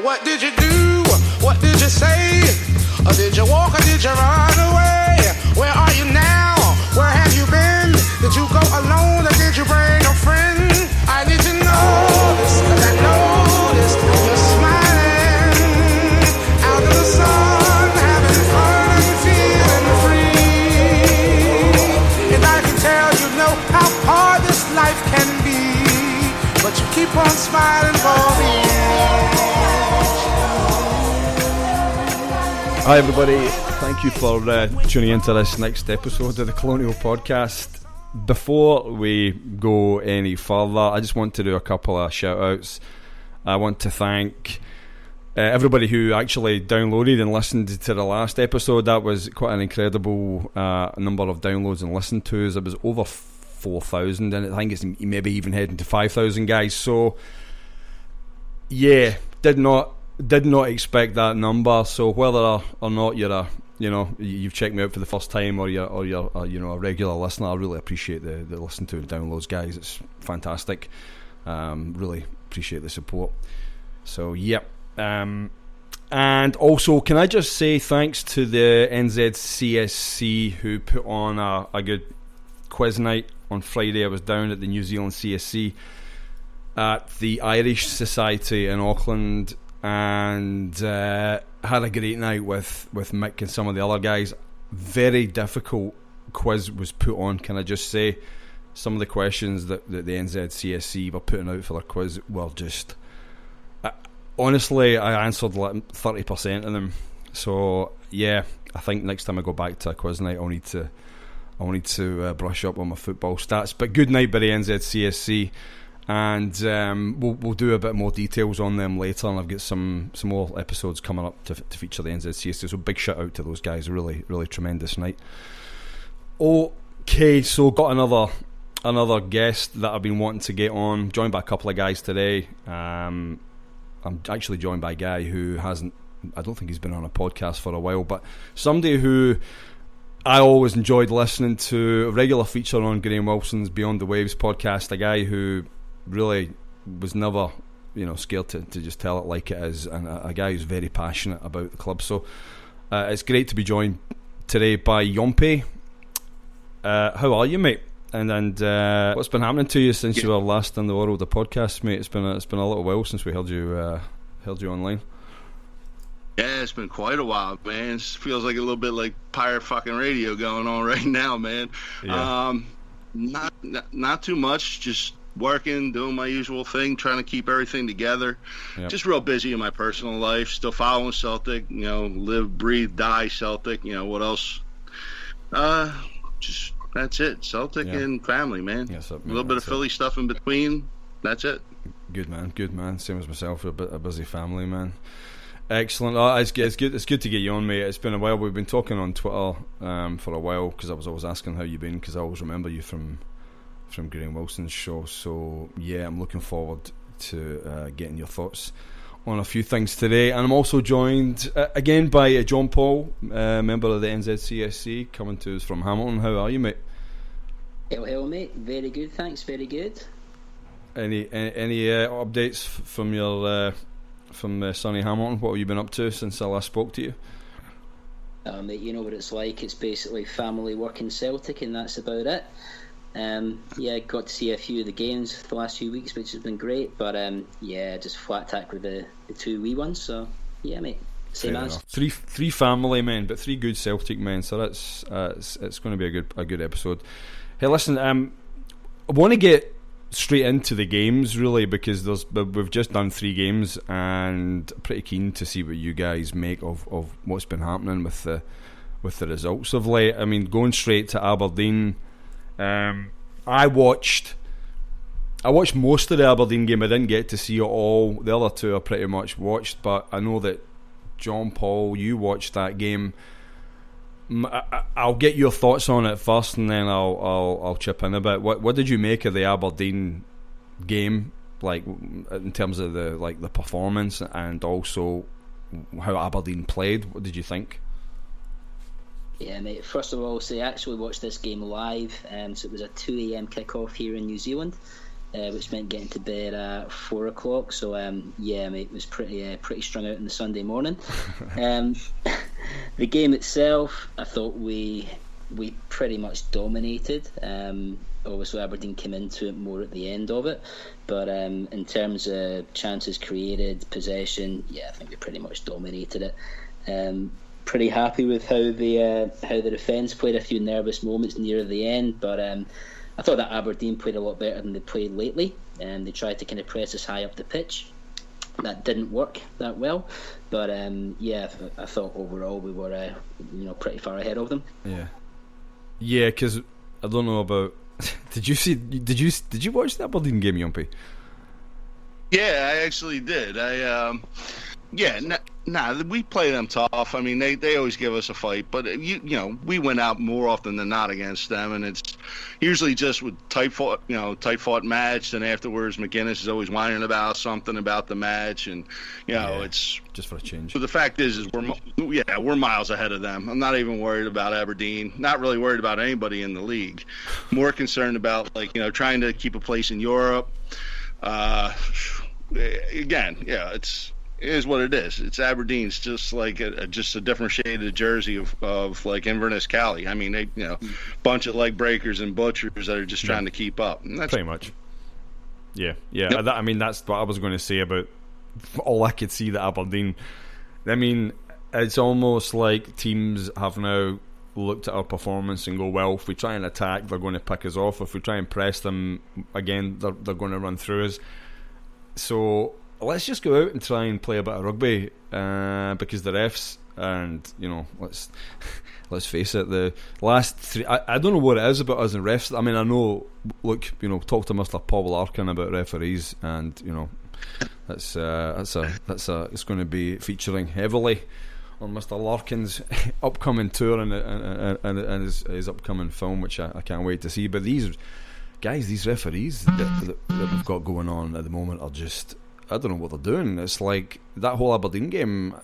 What did you do? What did you say? Or did you walk or did you run away? Where are you now? Where have you been? Did you go alone or did you bring a friend? I need to know this, 'cause I noticed you're smiling out in the sun, having fun and feeling free. And I can tell you know how hard this life can be, but you keep on smiling for me. Hi everybody, thank you for tuning into this next episode of the Colonial podcast. Before we go any further, I just want to do a couple of shout outs. I want to thank everybody who actually downloaded and listened to the last episode. That was quite an incredible number of downloads and listen tos. It was over 4,000 and I think it's maybe even heading to 5,000 guys. So yeah, did not expect that number. So whether or not you've checked me out for the first time or you're a regular listener, I really appreciate the listen to and downloads, guys. It's fantastic. Really appreciate the support. So yep. And also, can I just say thanks to the NZCSC who put on a good quiz night on Friday. I was down at the New Zealand CSC at the Irish Society in Auckland and had a great night with Mick and some of the other guys. Very difficult quiz was put on, can I just say. Some of the questions that the NZCSC were putting out for their quiz were just... honestly, I answered like 30% of them. So, yeah, I think next time I go back to a quiz night, I'll need to brush up on my football stats. But good night by the NZCSC. And we'll do a bit more details on them later, and I've got some more episodes coming up to feature the NZCSC. So big shout out to those guys. Really, really tremendous night. Okay, so got another guest that I've been wanting to get on. Joined by a couple of guys today. I'm actually joined by a guy who I don't think he's been on a podcast for a while, but somebody who I always enjoyed listening to. A regular feature on Graham Wilson's Beyond the Waves podcast. A guy who really was never, scared to just tell it like it is, and a guy who's very passionate about the club. So it's great to be joined today by Yahmpy. How are you, mate? And what's been happening to you since you were last in the world of podcasts, mate? It's been a little while since we heard you online. Yeah, it's been quite a while, man. It feels like a little bit like pirate fucking radio going on right now, man. Yeah. Not too much, just working, doing my usual thing, trying to keep everything together. Yep. Just real busy in my personal life, still following Celtic, live, breathe, die Celtic, what else? Just that's it, Celtic and family, man. Yes, a little bit of Philly stuff in between, that's it. Good man, same as myself, a busy family, man. Excellent. It's good to get you on, mate. It's been a while. We've been talking on Twitter for a while because I was always asking how you've been, because I always remember you from Graham Wilson's show. So yeah, I'm looking forward to getting your thoughts on a few things today. And I'm also joined again by John Paul, member of the NZCSC, coming to us from Hamilton. How are you, mate? Hello, mate. Very good, thanks. Very good. Any updates from your from sunny Hamilton? What have you been up to since I last spoke to you? Mate, you know what it's like. It's basically family, work in Celtic, and that's about it. Got to see a few of the games the last few weeks, which has been great. But just flat tack with the two wee ones. So yeah, mate, same as three family men, but three good Celtic men. So that's it's going to be a good episode. Hey, listen, I want to get straight into the games really, because we've just done 3 games, and pretty keen to see what you guys make of what's been happening with the results of late. I mean, going straight to Aberdeen. I watched most of the Aberdeen game. I didn't get to see it all. The other 2 I pretty much watched, but I know that John Paul, you watched that game. I'll get your thoughts on it first, and then I'll chip in a bit. What did you make of the Aberdeen game, like in terms of the performance, and also how Aberdeen played? What did you think? Yeah, mate. First of all, I actually watched this game live. So it was a 2 a.m. kick-off here in New Zealand. which meant getting to bed at 4 o'clock. So yeah, mate, it was pretty strung out on the Sunday morning. The game itself, I thought we pretty much dominated. Obviously Aberdeen came into it more at the end of it, but in terms of chances created, possession, yeah, I think we pretty much dominated it. Pretty happy with how the defence played. A few nervous moments near the end, but I thought that Aberdeen played a lot better than they played lately, and they tried to kind of press us high up the pitch. That didn't work that well, but yeah, I thought overall we were pretty far ahead of them. Yeah, because I don't know about. Did you watch the Aberdeen game, Yahmpy? Yeah, I actually did. We play them tough. I mean, they always give us a fight, but we went out more often than not against them, and it's usually just with tight fought match. And afterwards, McGuinness is always whining about something about the match, and it's just for a change. So the fact is we're miles ahead of them. I'm not even worried about Aberdeen. Not really worried about anybody in the league. More concerned about trying to keep a place in Europe. It is what it is. It's Aberdeen's just like just a different shade of jersey of like Inverness Cali. I mean, they bunch of leg breakers and butchers that are just trying to keep up. And that's pretty much. Yeah. Yep. I mean, that's what I was going to say about all I could see that Aberdeen. I mean, it's almost like teams have now looked at our performance and go, well, if we try and attack, they're going to pick us off. If we try and press them again, they're going to run through us. So let's just go out and try and play a bit of rugby, because the refs, and let's face it, the last three, I don't know what it is about us and refs. I mean, I know, look, talk to Mr. Paul Larkin about referees, and that's it's going to be featuring heavily on Mr. Larkin's upcoming tour and his upcoming film, which I can't wait to see. But these referees that we've got going on at the moment are just, I don't know what they're doing. It's like that whole Aberdeen game.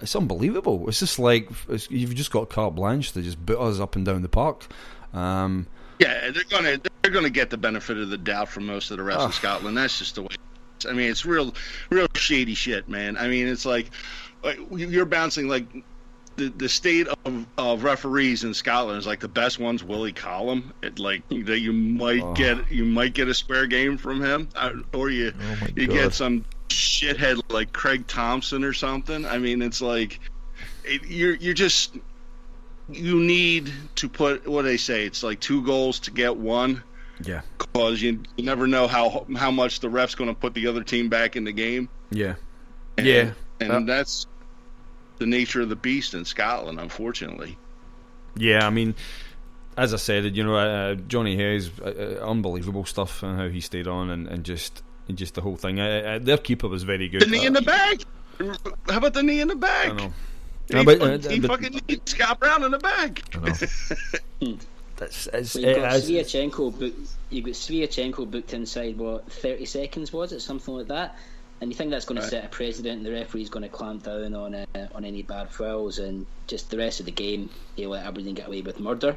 It's unbelievable. It's just like you've just got carte blanche to just boot us up and down the park. Yeah, they're gonna get the benefit of the doubt from most of the rest of Scotland. That's just the way. I mean, it's real shady shit, man. I mean, it's like you're bouncing like the state of referees in Scotland is like the best one's Willie Collum. You might get a spare game from him, or you get some shithead like Craig Thompson or something. I mean, it's like you need to put, what they say, it's like 2 goals to get 1. Yeah, because you never know how much the ref's going to put the other team back in the game. Yeah, and that's the nature of the beast in Scotland, unfortunately. Yeah, I mean, as I said, Johnny Hayes, unbelievable stuff, and how he stayed on, and just the whole thing. Their keeper was very good. The knee in the back. How about the knee in the back? I know. He fucking needs Scott Brown in the back. I know. You got Sviatchenko booked inside 30 seconds, was it, something like that? And you think that's going to set a precedent, and the referee's going to clamp down on any bad fouls, and just the rest of the game he'll let Aberdeen get away with murder.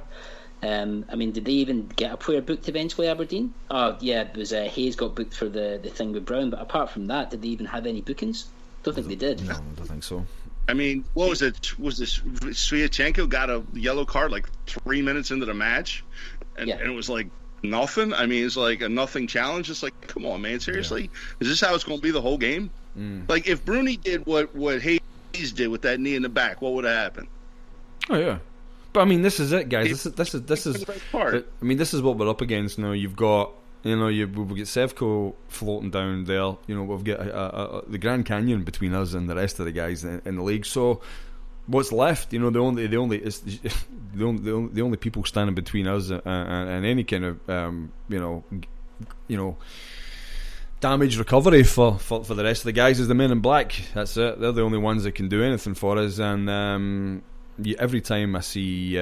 I mean, did they even get a player booked eventually, Aberdeen? Oh yeah, it was Hayes got booked for the thing with Brown, but apart from that, did they even have any bookings? Don't think they did. No, I don't think so. I mean, what was it? Was this Sviatchenko got a yellow card like 3 minutes into the match, and it was like nothing? I mean, it's like a nothing challenge. It's like, come on, man, seriously? Is this how it's going to be the whole game? Like, if Bruni did what Hayes did with that knee in the back, what would have happened? Oh yeah, but I mean, this is it, guys. This is. The right part. I mean, this is what we're up against now. You've got. We've got Sevco floating down there. We've got the Grand Canyon between us and the rest of the guys in the league. So, what's left? The only people standing between us and any kind of damage recovery for the rest of the guys is the men in black. That's it. They're the only ones that can do anything for us. And every time I see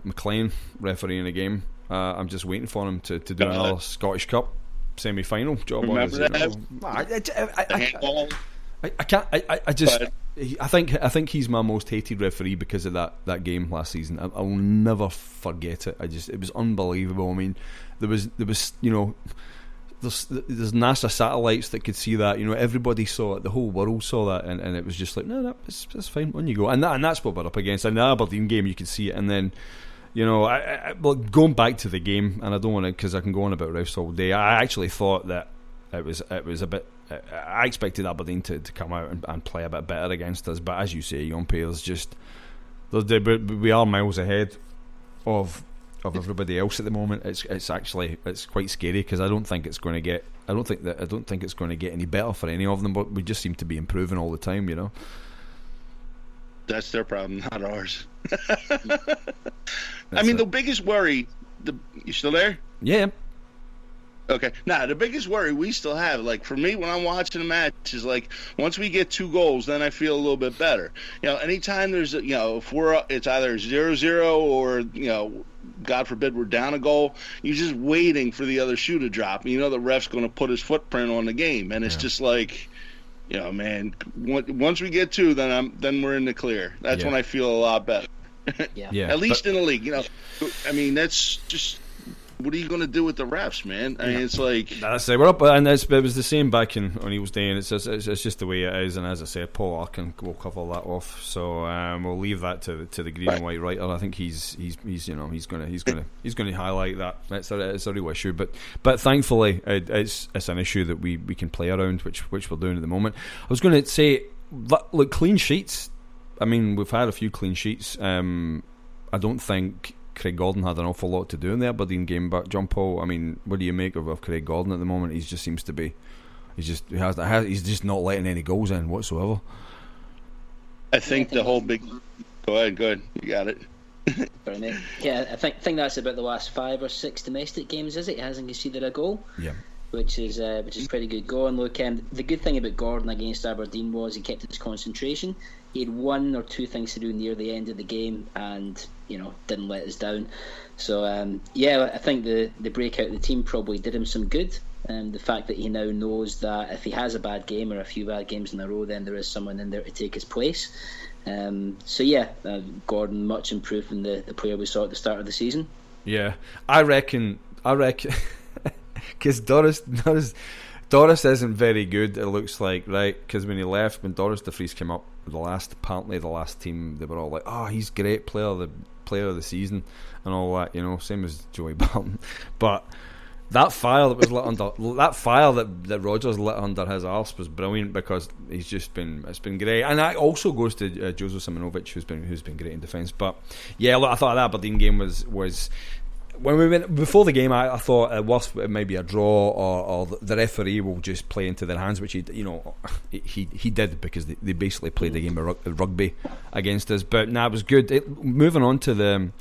McLean refereeing a game, I'm just waiting for him to do another Scottish Cup semi-final job. Remember that? I can't. I just. I think he's my most hated referee because of that game last season. I'll never forget it. It was unbelievable. I mean, there was there's NASA satellites that could see that. Everybody saw it. The whole world saw that, and it was just like, no, it's fine. On you go. And that's what we're up against. In the Aberdeen game, you could see it, and then. Going back to the game, and I don't want to, because I can go on about refs all day. I actually thought that it was a bit. I expected Aberdeen to come out and play a bit better against us, but as you say, Yahmpy, we are miles ahead of everybody else at the moment. It's quite scary because I don't think it's going to get any better for any of them. But we just seem to be improving all the time. That's their problem, not ours. I mean, the biggest worry. You still there? Yeah. Okay. Now, the biggest worry we still have, like for me, when I'm watching a match, is like once we get 2 goals, then I feel a little bit better. Anytime there's if it's either 0-0 or God forbid we're down a goal, you're just waiting for the other shoe to drop. The ref's going to put his footprint on the game, and it's just like. Man, once we get 2, then we're in the clear. That's when I feel a lot better. Yeah. At least in the league, I mean, that's just what are you going to do with the refs, man? I mean, it's like that's it. We're up, and it was the same back on Neil's day, and it's just the way it is. And as I said, Paul Arkin will cover that off. So we'll leave that to the green and white writer. I think he's going to highlight that. It's a real issue, but thankfully it's an issue that we can play around, which we're doing at the moment. I was going to say, look, clean sheets. I mean, we've had a few clean sheets. I don't think Craig Gordon had an awful lot to do in the Aberdeen game, but John Paul, I mean, what do you make of Craig Gordon at the moment? He just seems to be, he's just not letting any goals in whatsoever. I think the whole big. Go ahead, you got it. Sorry, mate. Yeah, I think that's about the last 5 or 6 domestic games. Is it? He hasn't conceded a goal. Yeah. Which is pretty good going. Look, the good thing about Gordon against Aberdeen was he kept his concentration. He had 1 or 2 things to do near the end of the game, and didn't let us down. So I think the breakout of the team probably did him some good. The fact that he now knows that if he has a bad game or a few bad games in a row, then there is someone in there to take his place. Gordon much improved from the player we saw at the start of the season. Yeah, I reckon. Because Doris isn't very good, it looks like, right? Because when Doris de Vries came up, the last team, they were all like, "Oh, he's great, player of the season," and all that, same as Joey Barton. But that fire that was lit under that Rodgers lit under his arse was brilliant because it's been great, and that also goes to Joseph Simonovic, who's been great in defence. But yeah, look, I thought that Aberdeen game was. When we went before the game, I thought at worst it might be a draw, or the referee will just play into their hands, which he did because they basically played a game of rugby against us. But it was good. Moving on to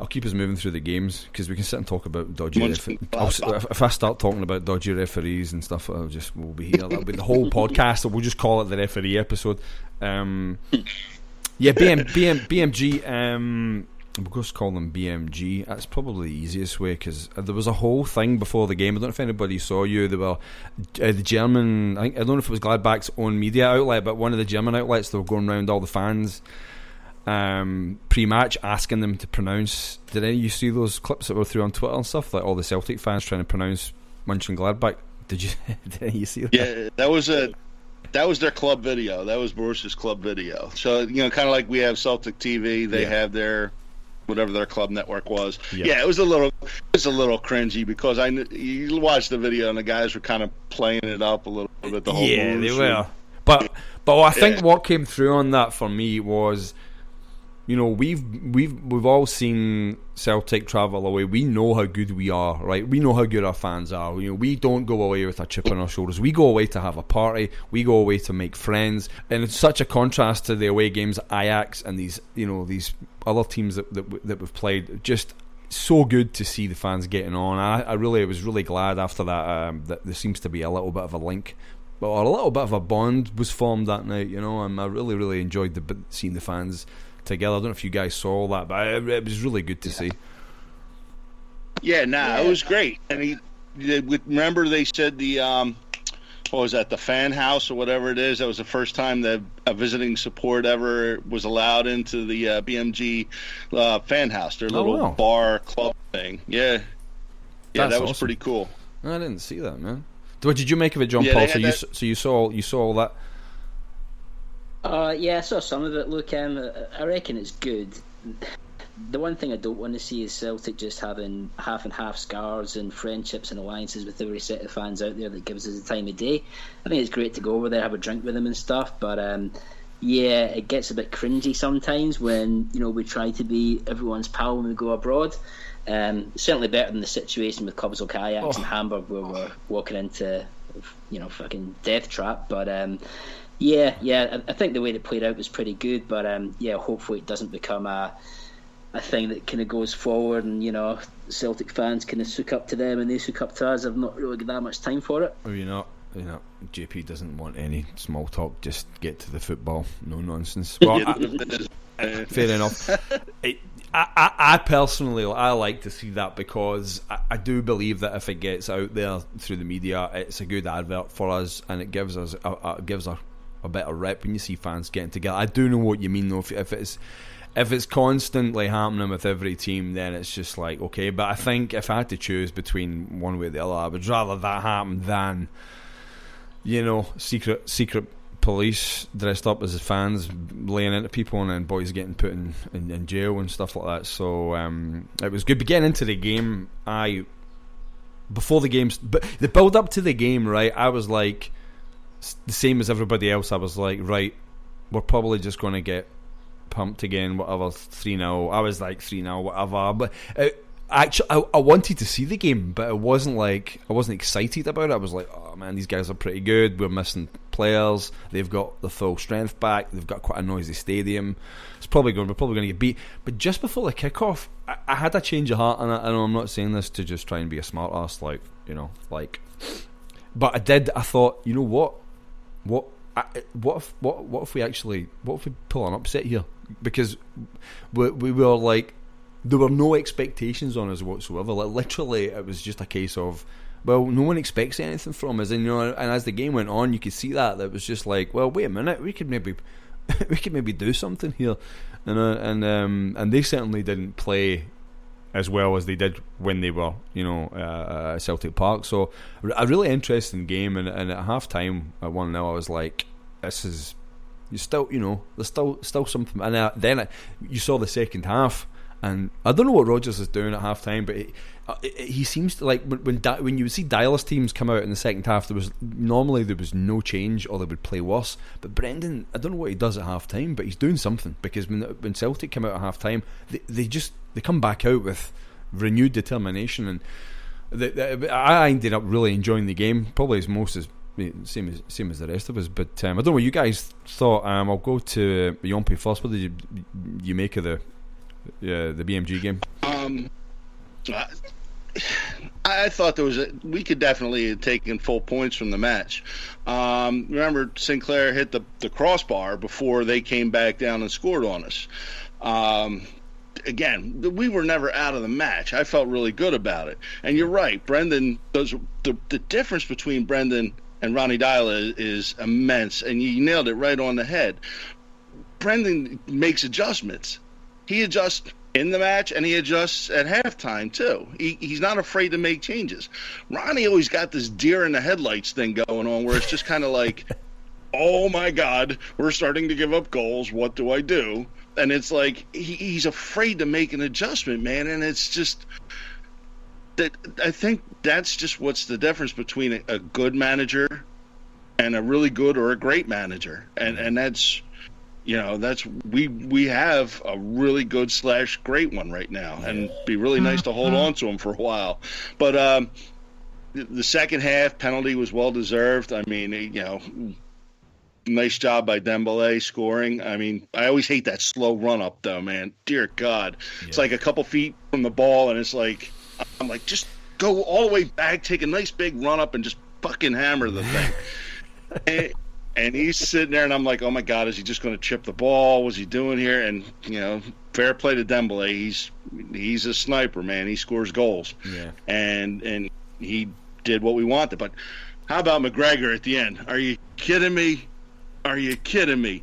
I'll keep us moving through the games because we can sit and talk about dodgy. If I start talking about dodgy referees and stuff, we'll be here. That'll be the whole podcast. We'll just call it the referee episode. BMG. We'll just call them BMG. That's probably the easiest way because there was a whole thing before the game. I don't know if anybody saw you. They were the German. I don't know if it was Gladbach's own media outlet, but one of the German outlets. They were going around all the fans pre-match asking them to pronounce. Did any of you see those clips that were through on Twitter and stuff? Like all the Celtic fans trying to pronounce Mönchengladbach. Did any of you see that? Yeah, that was their club video. That was Borussia's club video. So kind of like we have Celtic TV. They have their. Whatever their club network was, it was a little cringy because you watched the video and the guys were kind of playing it up a little bit. The whole they were, but I think what came through on that for me was, we've all seen Celtic travel away. We know how good we are, right? We know how good our fans are. We don't go away with a chip on our shoulders. We go away to have a party. We go away to make friends, and it's such a contrast to the away games at Ajax and these other teams that we've played. Just so good to see the fans getting on. I was really glad after that that there seems to be a little bit of a link, or a little bit of a bond was formed that night. And I really enjoyed seeing the fans together. I don't know if you guys saw all that, but it was really good to see. Yeah, it was great. And remember they said the what was that, the fan house or whatever it is. That was the first time that a visiting support ever was allowed into the BMG fan house, their little bar club thing. Yeah, that was awesome. pretty cool. I didn't see that, man. What did you make of it, John Paul? So you saw all that? Yeah, I saw some of it. Look, I reckon it's good. The one thing I don't want to see is Celtic just having half and half scars and friendships and alliances with every set of fans out there that gives us the time of day. I think it's great to go over there, have a drink with them and stuff, but yeah, it gets a bit cringy sometimes when we try to be everyone's pal when we go abroad. Certainly better than the situation with clubs like Ajax in Hamburg where we're walking into fucking death trap. But yeah, I think the way it played out was pretty good. But yeah, hopefully it doesn't become a thing that kind of goes forward and Celtic fans kind of sook up to them and they sook up to us. I've not really got that much time for it. Well, JP doesn't want any small talk, just get to the football, no nonsense. Well, fair enough. I personally, I like to see that because I do believe that if it gets out there through the media, it's a good advert for us and it gives us a better rep when you see fans getting together. I do know what you mean though. If it's constantly happening with every team, then it's just like, okay. But I think if I had to choose between one way or the other, I would rather that happen than secret police dressed up as fans laying into people and then boys getting put in jail and stuff like that. So it was good. But getting into the game, before the games, but the build up to the game, right, I was like the same as everybody else. I was like, right, we're probably just going to get pumped again, whatever, 3-0. I was like 3-0, whatever. But actually, I wanted to see the game, but it wasn't like I wasn't excited about it. I was like, oh man, these guys are pretty good. We're missing players. They've got the full strength back. They've got quite a noisy stadium. We're probably going to get beat. But just before the kickoff, I had a change of heart, and I know I'm not saying this to just try and be a smart ass, but I did. I thought, you know what? What if we pull an upset here? Because we were like, there were no expectations on us whatsoever. Like literally, it was just a case of, well, no one expects anything from us, and and as the game went on, you could see that it was just like, well, wait a minute, we could maybe do something here, and they certainly didn't play as well as they did when they were, at Celtic Park. So a really interesting game, and at half time at 1-0, I was like, this is, there's still something. And then you saw the second half, and I don't know what Rodgers is doing at half time, but he seems to, like, when you would see Dyler's teams come out in the second half, there was no change, or they would play worse. But Brendan, I don't know what he does at half time, but he's doing something, because when Celtic come out at half time, they come back out with renewed determination, and I ended up really enjoying the game, probably as most as same as the rest of us. But I don't know what you guys thought. I'll go to Yahmpy first. What did you make of the BMG game? I thought we could definitely have taken full points from the match. Remember, Sinclair hit the crossbar before they came back down and scored on us. Again, we were never out of the match. I felt really good about it. And you're right, Brendan does the difference between Brendan and Ronnie Dyler is immense, and you nailed it right on the head. Brendan makes adjustments. He adjusts in the match, and he adjusts at halftime too. He's not afraid to make changes. Ronnie always got this deer in the headlights thing going on, where it's just kind of like, oh my God, we're starting to give up goals. What do I do? And it's like he's afraid to make an adjustment, man. And it's just that I think that's just what's the difference between a good manager and a really good or a great manager. And that's, we have a really good / great one right now, and it'd be really nice to hold on to him for a while. But the second half penalty was well deserved. I mean, nice job by Dembele scoring. I mean, I always hate that slow run up though, man. Dear God. Yeah. It's like a couple feet from the ball, and it's like, I'm like, just go all the way back, take a nice big run up, and just fucking hammer the thing. and he's sitting there, and I'm like, oh my God, is he just going to chip the ball? What's he doing here? And, fair play to Dembele. He's a sniper, man. He scores goals. Yeah. And he did what we wanted. But How about McGregor at the end? Are you kidding me? Are you kidding me?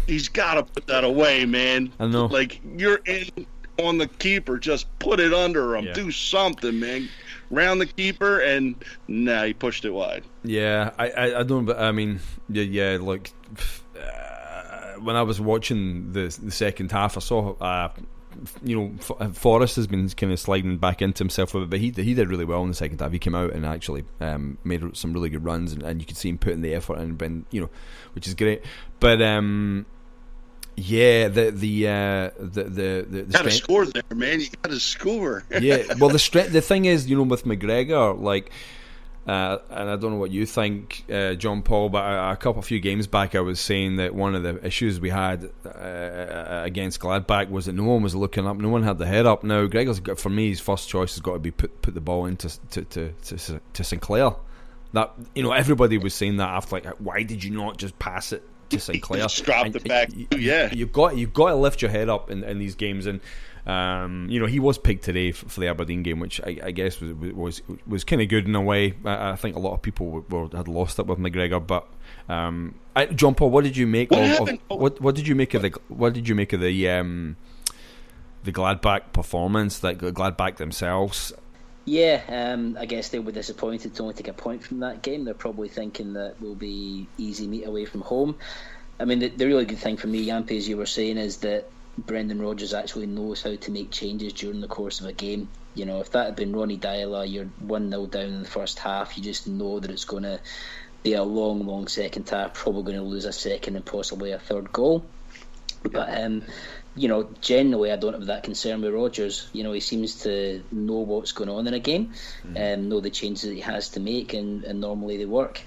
He's got to put that away, man. I know. Like, you're in on the keeper. Just put it under him. Yeah. Do something, man. Round the keeper, and he pushed it wide. Yeah, I don't. But I mean, yeah. Like when I was watching the second half, I saw. Forrest has been kind of sliding back into himself with it, but he did really well in the second half. He came out and actually made some really good runs, and you could see him putting the effort in, which is great. But the got to score there, man. You got to score. Yeah, well, the thing is, with McGregor, like. And I don't know what you think, John Paul, but a few games back I was saying that one of the issues we had against Gladbach was that no one was looking up, no one had the head up. Now Gregor's for me, his first choice has got to be put the ball into to Sinclair. That everybody was saying that after, like, why did you not just pass it to Sinclair? Just drop the back. You've got to lift your head up in these games, and he was picked today for the Aberdeen game, which I guess was kind of good in a way. I think a lot of people had lost it with McGregor, but John Paul, what did you make what did you make of the Gladbach performance, like Gladbach themselves? Yeah, I guess they were disappointed to only take a point from that game. They're probably thinking that we'll be easy meat away from home. I mean, the really good thing for me, Yahmpy, as you were saying, is that Brendan Rodgers actually knows how to make changes during the course of a game. If that had been Ronny Deila, you're 1-0 down in the first half, you just know that it's going to be a long second half, probably going to lose a second and possibly a third goal. But generally I don't have that concern with Rodgers. He seems to know what's going on in a game, know the changes that he has to make, and normally they work.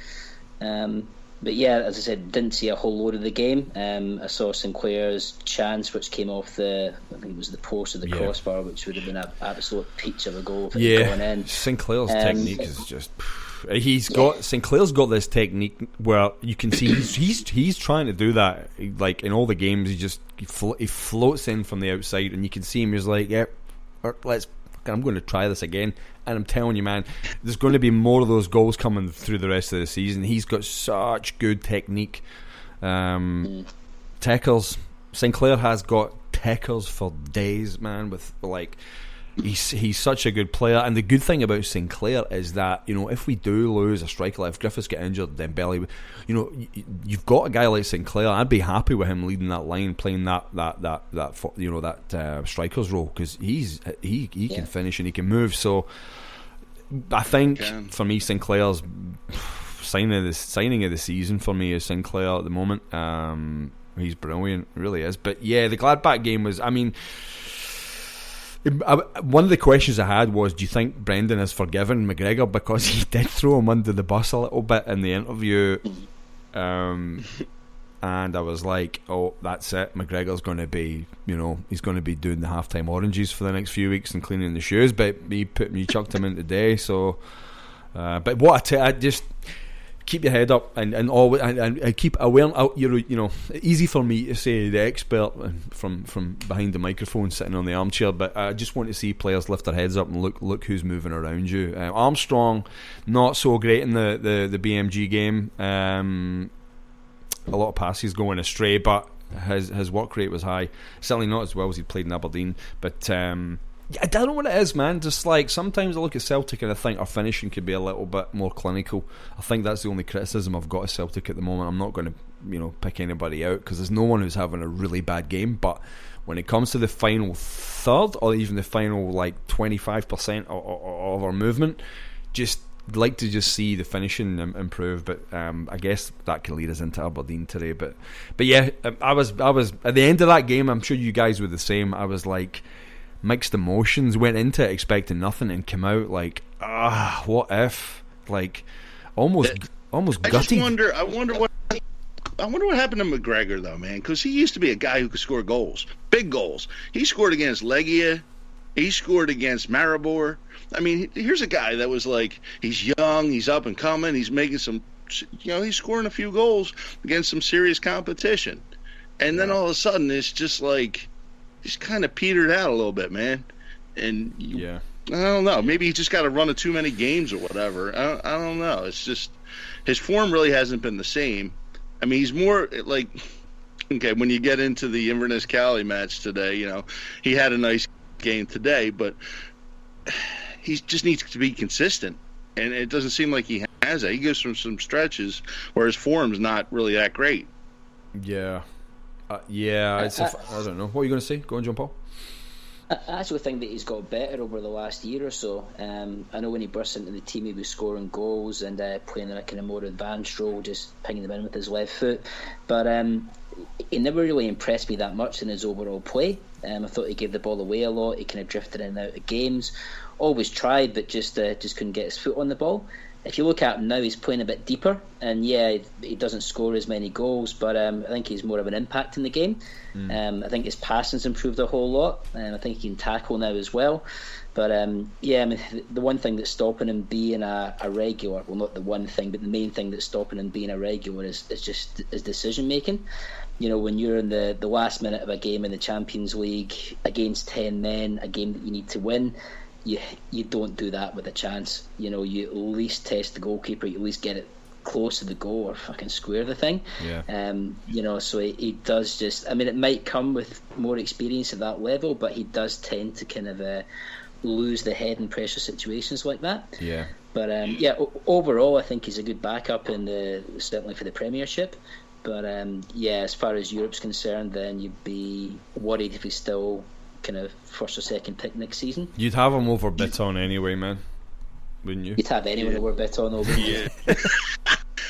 But yeah, as I said, didn't see a whole load of the game. I saw Sinclair's chance, which came off I think it was the post of the crossbar, which would have been an absolute peach of a goal if it had gone in. Sinclair's technique is just. Sinclair's got this technique where you can see he's trying to do that. Like in all the games, he floats in from the outside, and you can see him. He's like, I'm going to try this again. And I'm telling you, man, there's going to be more of those goals coming through the rest of the season. He's got such good technique. Tackles. Sinclair has got tackles for days, man. With like, he's such a good player. And the good thing about Sinclair is that if we do lose a striker, like if Griffiths get injured, then Dembele, you've got a guy like Sinclair. I'd be happy with him leading that line, playing that striker's role, because he can finish and he can move. So I think for me, Sinclair's signing of the season for me is Sinclair at the moment. He's brilliant, really is. But yeah, the Gladbach game was. I mean, one of the questions I had was, do you think Brendan has forgiven McGregor, because he did throw him under the bus a little bit in the interview, and I was like, oh, that's it, McGregor's going to be, he's going to be doing the halftime oranges for the next few weeks and cleaning the shoes, but he chucked him in today. So but what I just keep your head up and always and keep aware. Easy for me to say the expert from behind the microphone sitting on the armchair, but I just want to see players lift their heads up and look who's moving around you. Armstrong, not so great in the BMG game. A lot of passes going astray, but his work rate was high. Certainly not as well as he played in Aberdeen, but I don't know what it is, man. Just like sometimes I look at Celtic and I think our finishing could be a little bit more clinical. I think that's the only criticism I've got of Celtic at the moment. I'm not going to pick anybody out, because there's no one who's having a really bad game, but when it comes to the final third or even the final 25% of our movement, just like to just see the finishing improve. But I guess that can lead us into Aberdeen today. But yeah, I was at the end of that game, I'm sure you guys were the same. I was like mixed emotions, went into it expecting nothing and came out like, what if, like almost gutty. I wonder what happened to McGregor though, man, because he used to be a guy who could score goals, big goals. He scored against Legia, he scored against Maribor. I mean, here's a guy that was like, he's young, he's up and coming, he's making some, he's scoring a few goals against some serious competition, and then all of a sudden it's just like he's kind of petered out a little bit, man. And I don't know. Maybe he just got to run too many games or whatever. I don't know. It's just his form really hasn't been the same. I mean, he's more like, okay, when you get into the Inverness Cali match today, he had a nice game today, but he just needs to be consistent. And it doesn't seem like he has that. He goes through some stretches where his form's not really that great. Yeah. I don't know. What are you going to say? Go on, John Paul. I actually think that he's got better over the last year or so. I know when he burst into the team, he was scoring goals and playing in a kind of more advanced role, just pinging them in with his left foot. But he never really impressed me that much in his overall play. I thought he gave the ball away a lot. He kind of drifted in and out of games. Always tried, but just couldn't get his foot on the ball. If you look at him now, he's playing a bit deeper, and he doesn't score as many goals, but I think he's more of an impact in the game. I think his passing's improved a whole lot. I think he can tackle now as well. But the one thing that's stopping him being a regular, well, not the one thing, but the main thing that's stopping him being a regular is just his decision making. When you're in the last minute of a game in the Champions League against 10 men, a game that you need to win, you don't do that with a chance. You at least test the goalkeeper, you at least get it close to the goal or fucking square the thing. So he does just, I mean, it might come with more experience at that level, but he does tend to kind of lose the head in pressure situations like that. But overall I think he's a good backup certainly for the Premiership. But as far as Europe's concerned, then you'd be worried if he's still kind of first or second pick next season. You'd have him over Bitton anyway, man, wouldn't you? You'd have anyone over Bitton over. Yeah.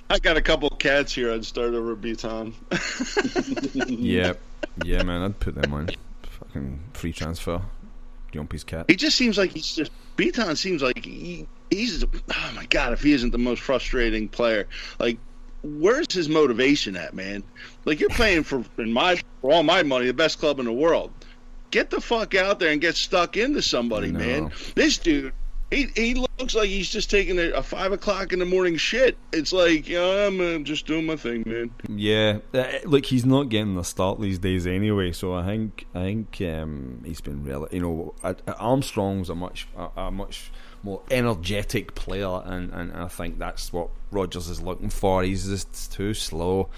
I got a couple of cats here. I'd start over Bitton. yeah, man. I'd put them on fucking free transfer. Yahmpy's cat. He just seems like Bitton seems like he's. Oh my god! If he isn't the most frustrating player, like. Where's his motivation at, man? Like, you're playing for all my money, the best club in the world. Get the fuck out there and get stuck into somebody, man. This dude, he looks like he's just taking a 5 o'clock in the morning shit. It's like, I'm just doing my thing, man. Yeah, look, he's not getting the start these days anyway. So I think he's been Armstrong's a much more energetic player, and I think that's what Rodgers is looking for. He's just too slow,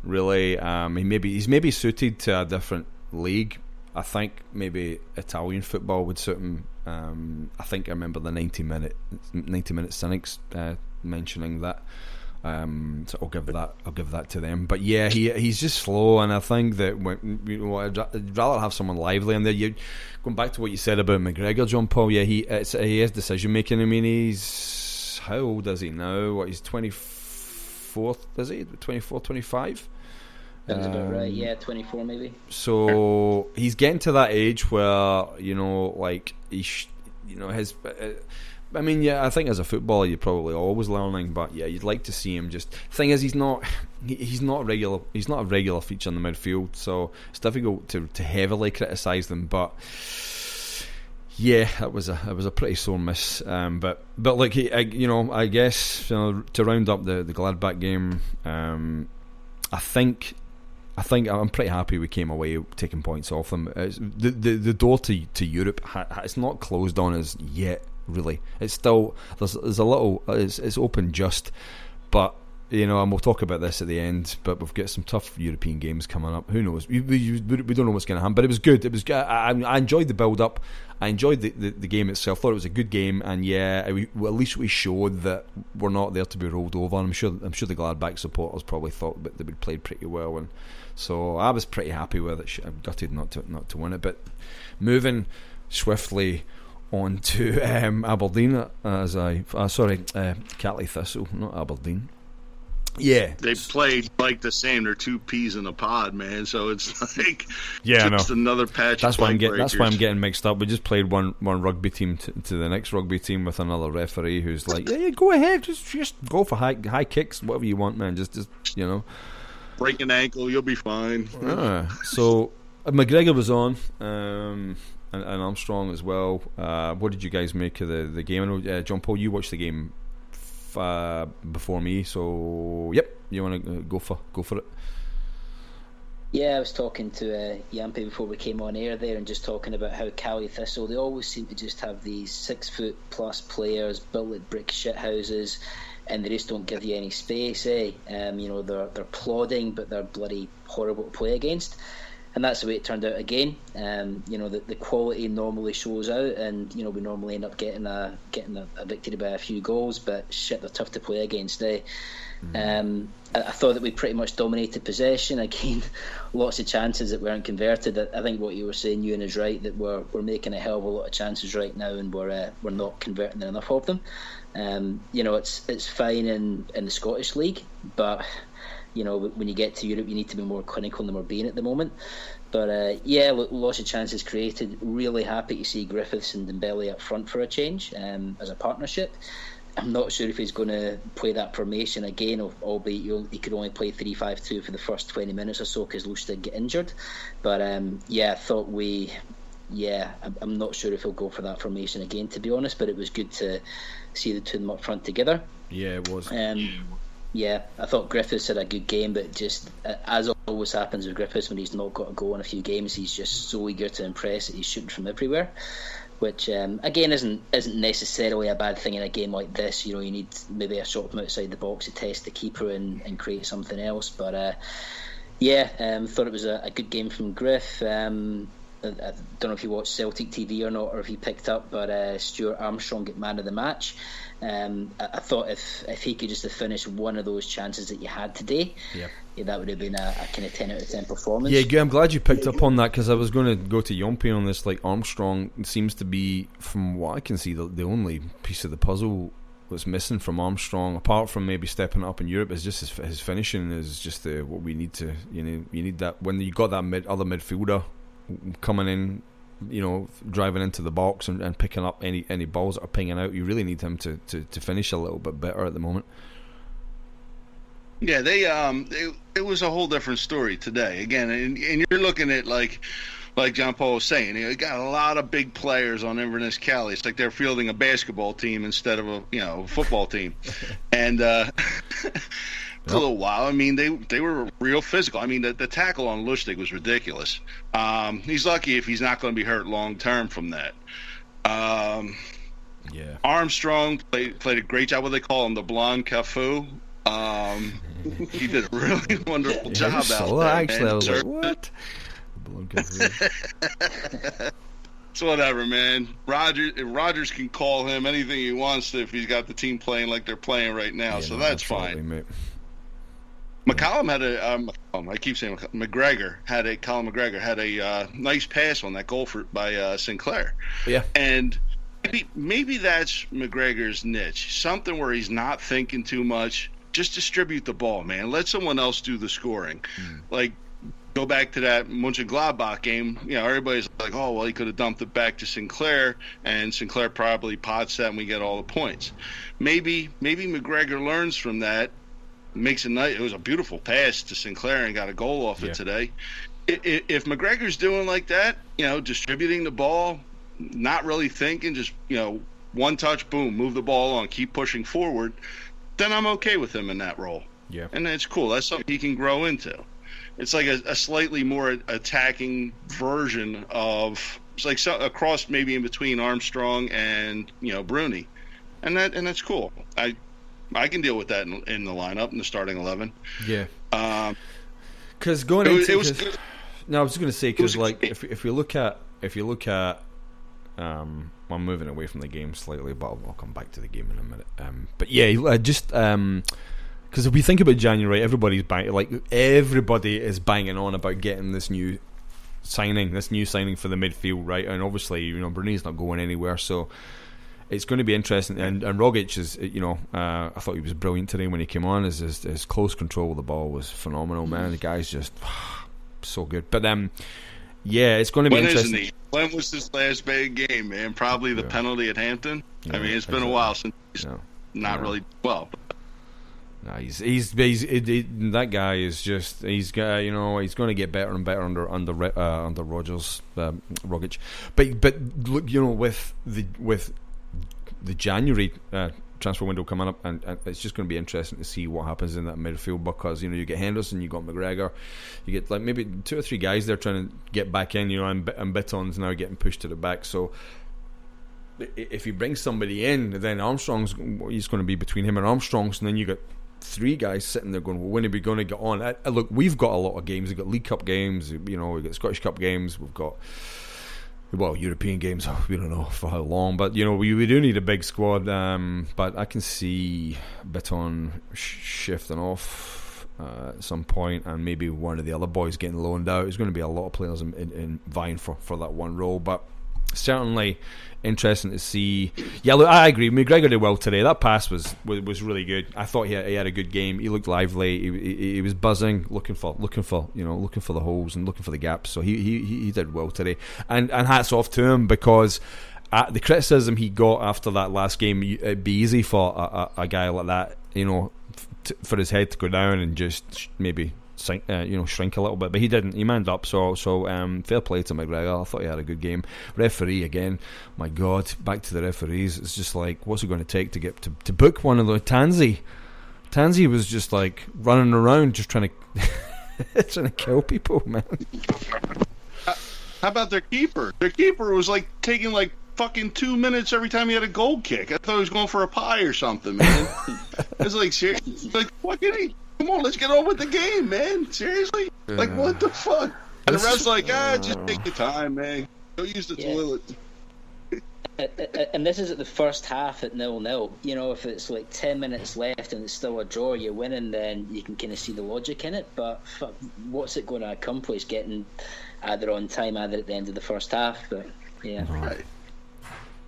really. He's maybe suited to a different league. I think maybe Italian football would suit him. I think I remember the 90 minute Cynics mentioning that. So I'll give that to them. But yeah, he's just slow, and I think that I'd rather have someone lively in there. Going back to what you said about McGregor, John Paul. Yeah, he has decision making. I mean, he's how old is he now? What, he's 24? Is he 24, 25? Sounds about right. Yeah, 24 maybe. So he's getting to that age where his. I mean, I think as a footballer you're probably always learning, but yeah, you'd like to see him. Just thing is, he's not a regular feature in the midfield, so it's difficult to heavily criticise them. But yeah, it was a pretty sore miss. But like I guess to round up the Gladbach game, I think I'm pretty happy we came away taking points off them. The door to Europe it's not closed on us yet. Really, it's still there's a little it's open just, but and we'll talk about this at the end. But we've got some tough European games coming up. Who knows? We don't know what's going to happen. But it was good. It was good. I enjoyed the build up. I enjoyed the game itself. Thought it was a good game, and at least we showed that we're not there to be rolled over. And I'm sure the Gladbach supporters probably thought that we'd played pretty well, and so I was pretty happy with it. I'm gutted not to win it, but moving swiftly on to Aberdeen Catley Thistle, not Aberdeen. Yeah, they played like the same. They're two peas in a pod, man. So it's like another patch. That's why I'm getting mixed up. We just played one rugby team to the next rugby team with another referee who's like, yeah, go ahead, just go for high kicks, whatever you want, man. Just break an ankle, you'll be fine. So McGregor was on. And Armstrong as well. What did you guys make of the game? I know, John Paul, you watched the game before me, so yep. You want to go for it? Yeah, I was talking to Yahmpy before we came on air there, and just talking about how Cali Thistle, they always seem to just have these 6 foot plus players built at brick shit houses, and they just don't give you any space. They're plodding, but they're bloody horrible to play against. And that's the way it turned out again. The quality normally shows out, and we normally end up getting a victory by a few goals. But shit, they're tough to play against. I thought that we pretty much dominated possession. Again, lots of chances that weren't converted. I think what you were saying, Ewan, is right, that we're making a hell of a lot of chances right now, and we're not converting enough of them. It's fine in the Scottish League, but when you get to Europe, you need to be more clinical than we're being at the moment. But lots of chances created. Really happy to see Griffiths and Dembele up front for a change as a partnership. I'm not sure if he's going to play that formation again, albeit he could only play 3-5-2 for the first 20 minutes or so because Lustig get injured. But I thought I'm not sure if he'll go for that formation again, to be honest. But it was good to see the two of them up front together. Yeah, it was. I thought Griffiths had a good game, but just as always happens with Griffiths, when he's not got a goal in a few games, he's just so eager to impress that he's shooting from everywhere, which again isn't necessarily a bad thing in a game like this. You need maybe a shot from outside the box to test the keeper and create something else. But thought it was a good game from Griff. I don't know if you watched Celtic TV or not, or if you picked up, but Stuart Armstrong get man of the match. I thought if he could just have finished one of those chances that you had today, that would have been a kind of 10 out of 10 performance. Yeah, I'm glad you picked up on that, because I was going to go to Yahmpy on this. Like, Armstrong seems to be, from what I can see, the only piece of the puzzle that's missing from Armstrong, apart from maybe stepping up in Europe, is just his finishing is just what we need to. You need that when you got that other midfielder coming in, driving into the box and picking up any balls that are pinging out. You really need him to finish a little bit better at the moment. Yeah, it was a whole different story today. Again, and you're looking at like John Paul was saying, you got a lot of big players on Inverness Cali. It's like they're fielding a basketball team instead of a football team, and. It's a little while. I mean, they were real physical. I mean, the tackle on Lustig was ridiculous. He's lucky if he's not going to be hurt long term from that. Armstrong played a great job. What they call him, the blonde Cafu. He did a really wonderful job out there. Actually, I was like, what? The blonde Cafu. It's whatever, man. Rogers can call him anything he wants to if he's got the team playing like they're playing right now. That's fine. Mate. McCallum had McGregor had a nice pass on that goal by Sinclair. Yeah, and maybe that's McGregor's niche, something where he's not thinking too much. Just distribute the ball, man. Let someone else do the scoring. Like, go back to that Mönchengladbach game. Everybody's like, oh well, he could have dumped it back to Sinclair, and Sinclair probably pots that, and we get all the points. Maybe McGregor learns from that. Makes a nice. It was a beautiful pass to Sinclair and got a goal off it today. If McGregor's doing like that, distributing the ball, not really thinking, just one touch, boom, move the ball on, keep pushing forward, then I'm okay with him in that role. Yeah, and it's cool. That's something he can grow into. It's like a slightly more attacking version of. It's like a cross maybe in between Armstrong and Bruni, and that's cool. I can deal with that in the lineup in the starting 11. Yeah. Because going into it, I was going to say, because like if you look at I'm moving away from the game slightly, but I'll come back to the game in a minute. But yeah, just because if we think about January, everybody is banging on about getting this new signing for the midfield, right? And obviously, Bruni's not going anywhere, so. It's going to be interesting, and Rogic is, I thought he was brilliant today when he came on. His close control of the ball was phenomenal, man. The guy's just so good. But it's going to be interesting. Isn't he? When was his last big game, man? Probably the penalty at Hampton. Yeah, I mean, it's been a while since he's not really well. No, that guy is just he's going to get better and better under Rogers, Rogic. But look, with the January transfer window coming up, and it's just going to be interesting to see what happens in that midfield, because you get Henderson, you got McGregor, you get like maybe 2 or 3 guys there trying to get back in, and Bitton's now getting pushed to the back. So if you bring somebody in, then Armstrong's he's going to be between him and Armstrong's, and then you got 3 guys sitting there going, well, when are we going to get on? Look, we've got a lot of games. We've got League Cup games, we've got Scottish Cup games, we've got European games, we don't know for how long, but we do need a big squad. But I can see Bitton shifting off at some point, and maybe one of the other boys getting loaned out. There's going to be a lot of players in vying for that one role, but certainly interesting to see. Yeah, look, I agree. McGregor did well today. That pass was really good. I thought he had a good game. He looked lively. He was buzzing, looking for the holes and looking for the gaps. So he did well today. And hats off to him, because the criticism he got after that last game, it'd be easy for a guy like that, for his head to go down and just maybe shrink a little bit, but he didn't. He manned up. So fair play to McGregor. I thought he had a good game. Referee again, my God, back to the referees. It's just like, what's it going to take to get to book one of those? Tansy was just like running around, just trying to kill people, man. How about their keeper? Their keeper was like taking like fucking 2 minutes every time he had a goal kick. I thought he was going for a pie or something, man. It's like, seriously, like fucking. Come on, let's get on with the game, man. Seriously? Like, what the fuck? And the ref's like, just take your time, man. Go use the toilet. And this is at the first half at 0-0. If it's like 10 minutes left and it's still a draw, you're winning, then you can kind of see the logic in it. But fuck, what's it going to accomplish getting either on time, either at the end of the first half? But, yeah. Right.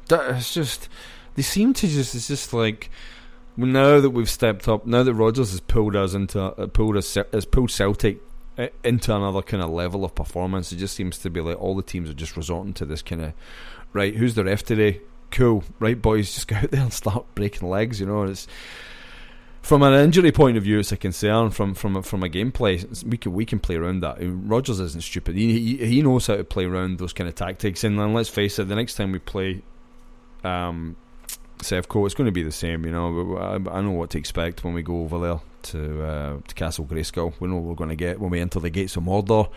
It's just, they seem to just, it's just like, now that we've stepped up, now that Rodgers has pulled Celtic into another kind of level of performance, it just seems to be like all the teams are just resorting to this kind of, right, who's the ref today? Cool, right, boys, just go out there and start breaking legs. It's from an injury point of view, it's a concern. From a gameplay, we can play around that. Rodgers isn't stupid. He knows how to play around those kind of tactics. And then let's face it, the next time we play Sevco, it's going to be the same. I know what to expect when we go over there to Castle Grayskull. We know what we're going to get when we enter the gates of Mordor.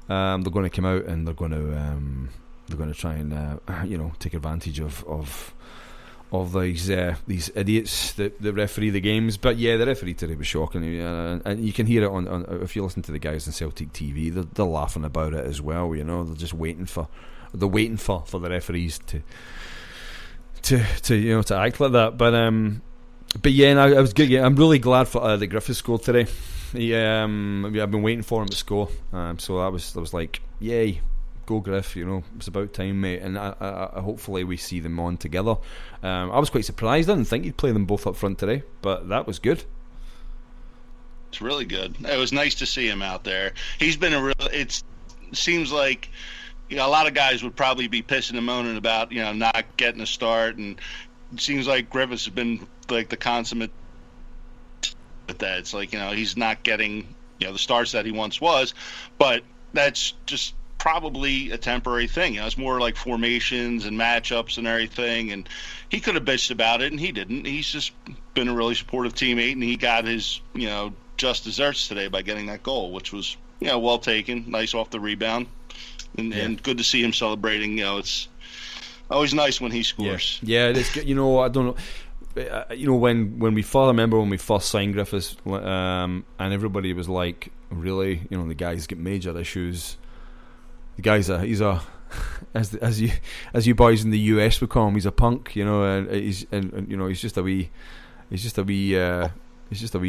They're going to come out and they're going to try and take advantage of these idiots that referee the games. But yeah, the referee today was shocking, and you can hear it on if you listen to the guys on Celtic TV. They're laughing about it as well. They're just waiting for the referees to act like that. But yeah, no, I was good. Yeah, I'm really glad for that Griffiths scored today. I've been waiting for him to score. So I was like, yay, go Griff. It's about time, mate. And I hopefully we see them on together. I was quite surprised. I didn't think he'd play them both up front today, but that was good. It's really good. It was nice to see him out there. He's been it seems like, a lot of guys would probably be pissing and moaning about, not getting a start, and it seems like Griffiths has been like the consummate with that. It's like, he's not getting, the starts that he once was, but that's just probably a temporary thing. It's more like formations and matchups and everything, and he could have bitched about it, and he didn't. He's just been a really supportive teammate, and he got his, just desserts today by getting that goal, which was, well taken, nice off the rebound. And good to see him celebrating. It's always nice when he scores. Yeah, it's good. I don't know. When we first signed Griffiths, and everybody was like, really, the guy's got major issues. The guy's as you boys in the US would call him, he's a punk. And he's just a wee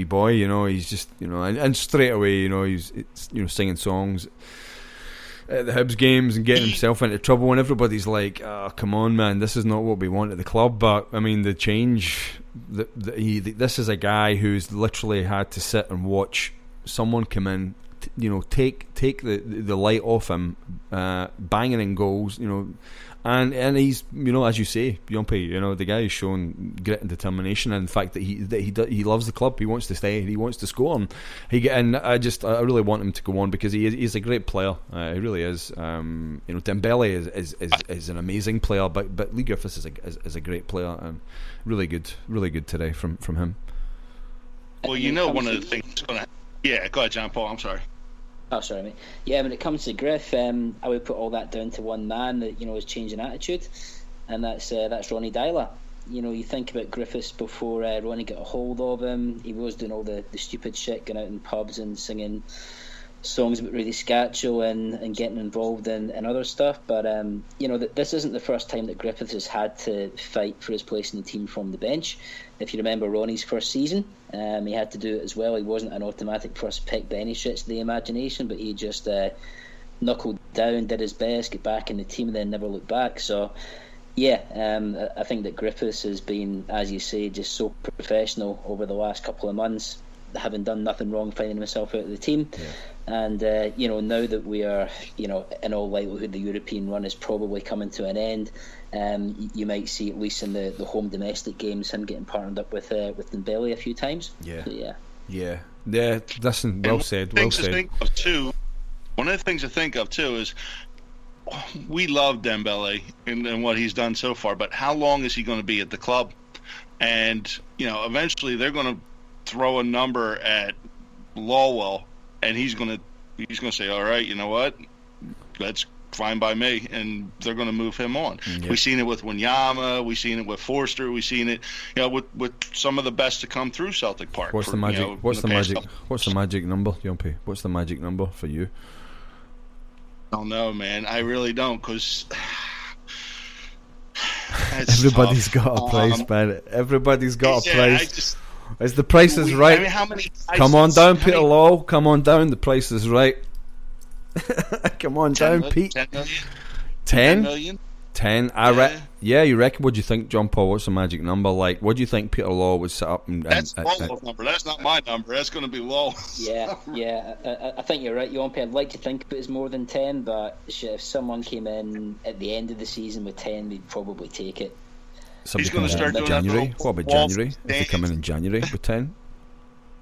boy. He's just and straight away, he's singing songs at the Hibs games and getting himself into trouble, and everybody's like, oh, come on, man, this is not what we want at the club. But I mean, the change, this is a guy who's literally had to sit and watch someone come in take the light off him, banging in goals, and he's, as you say, Yahmpy, the guy is showing grit and determination, and the fact that he loves the club, he wants to stay, he wants to score, and I really want him to go on because he's a great player, he really is. Dembele is an amazing player, but Lee Griffiths is a great player, and really good today from him. Well, one of the things going to... Yeah, go ahead, John Paul. I'm sorry. Oh, sorry, mate. Yeah, when it comes to Griff, I would put all that down to one man that is changing attitude, and that's Ronnie Dyler. You think about Griffiths before Ronnie got a hold of him. He was doing all the stupid shit, going out in pubs and singing songs about Rudy Scaccio and getting involved in other stuff. But this isn't the first time that Griffiths has had to fight for his place in the team from the bench. If you remember Ronnie's first season, he had to do it as well. He wasn't an automatic first pick by any stretch of the imagination, but he just knuckled down, did his best, get back in the team, and then never looked back. So yeah, I think that Griffiths has been, as you say, just so professional over the last couple of months, having done nothing wrong, finding himself out of the team. Yeah. And now that we are, in all likelihood, the European run is probably coming to an end. You might see, at least in the home domestic games, him getting partnered up with Dembele a few times. Yeah. So, yeah. Listen, well said. One of the things to think of too is we love Dembele and what he's done so far, but how long is he going to be at the club? And eventually they're going to throw a number at Lowell, and he's going to say, all right, you know what, that's fine by me, and they're going to move him on. Yep. We've seen it with Wanyama, we've seen it with Forster, we've seen it with some of the best to come through Celtic Park. What's the magic number, Yahmpy? What's the magic number for you? I don't know, man. I really don't, because everybody's got a price, man. Everybody's got a price. As the price is right. I mean, how many? Come on down, Peter Law. Come on down. The price is right. Come on down, Pete. 10 million? 10 million? 10. You reckon? What do you think, John Paul? What's the magic number? Like, what do you think Peter Law would set up? That's Lowell's number. That's not my number. That's going to be low. Yeah. I think you're right, Yahmpy. I'd like to think it was more than 10, but if someone came in at the end of the season with 10, we'd probably take it. Somebody coming in January. What about January? If they come in January with 10?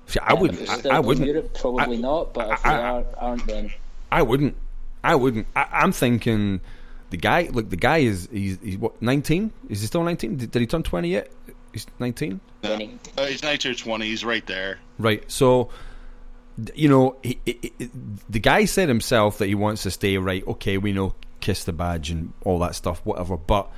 See, I wouldn't. I wouldn't. Europe, probably not. But if they aren't, then I wouldn't. I'm thinking the guy. Look, the guy is he's what, 19? Is he still 19? Did he turn 20 yet? He's 19. No, he's 19 or 20. He's right there. Right. So, the guy said himself that he wants to stay. Right. Okay. We know, kiss the badge and all that stuff. Whatever. But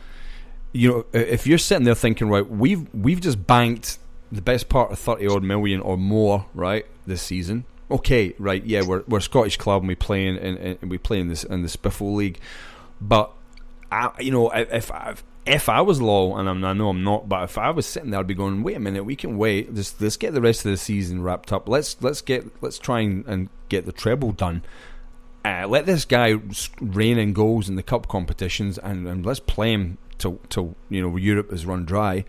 if you're sitting there thinking, right, we've just banked the best part of 30 odd million or more, right, this season. Okay, right, yeah, we're a Scottish club and we play in this Spiffle League, but if I was Law, and I know I'm not, but if I was sitting there, I'd be going, wait a minute, we can wait. Let's get the rest of the season wrapped up. Let's try and get the treble done. Let this guy reign in goals in the cup competitions, and let's play him till Europe is run dry.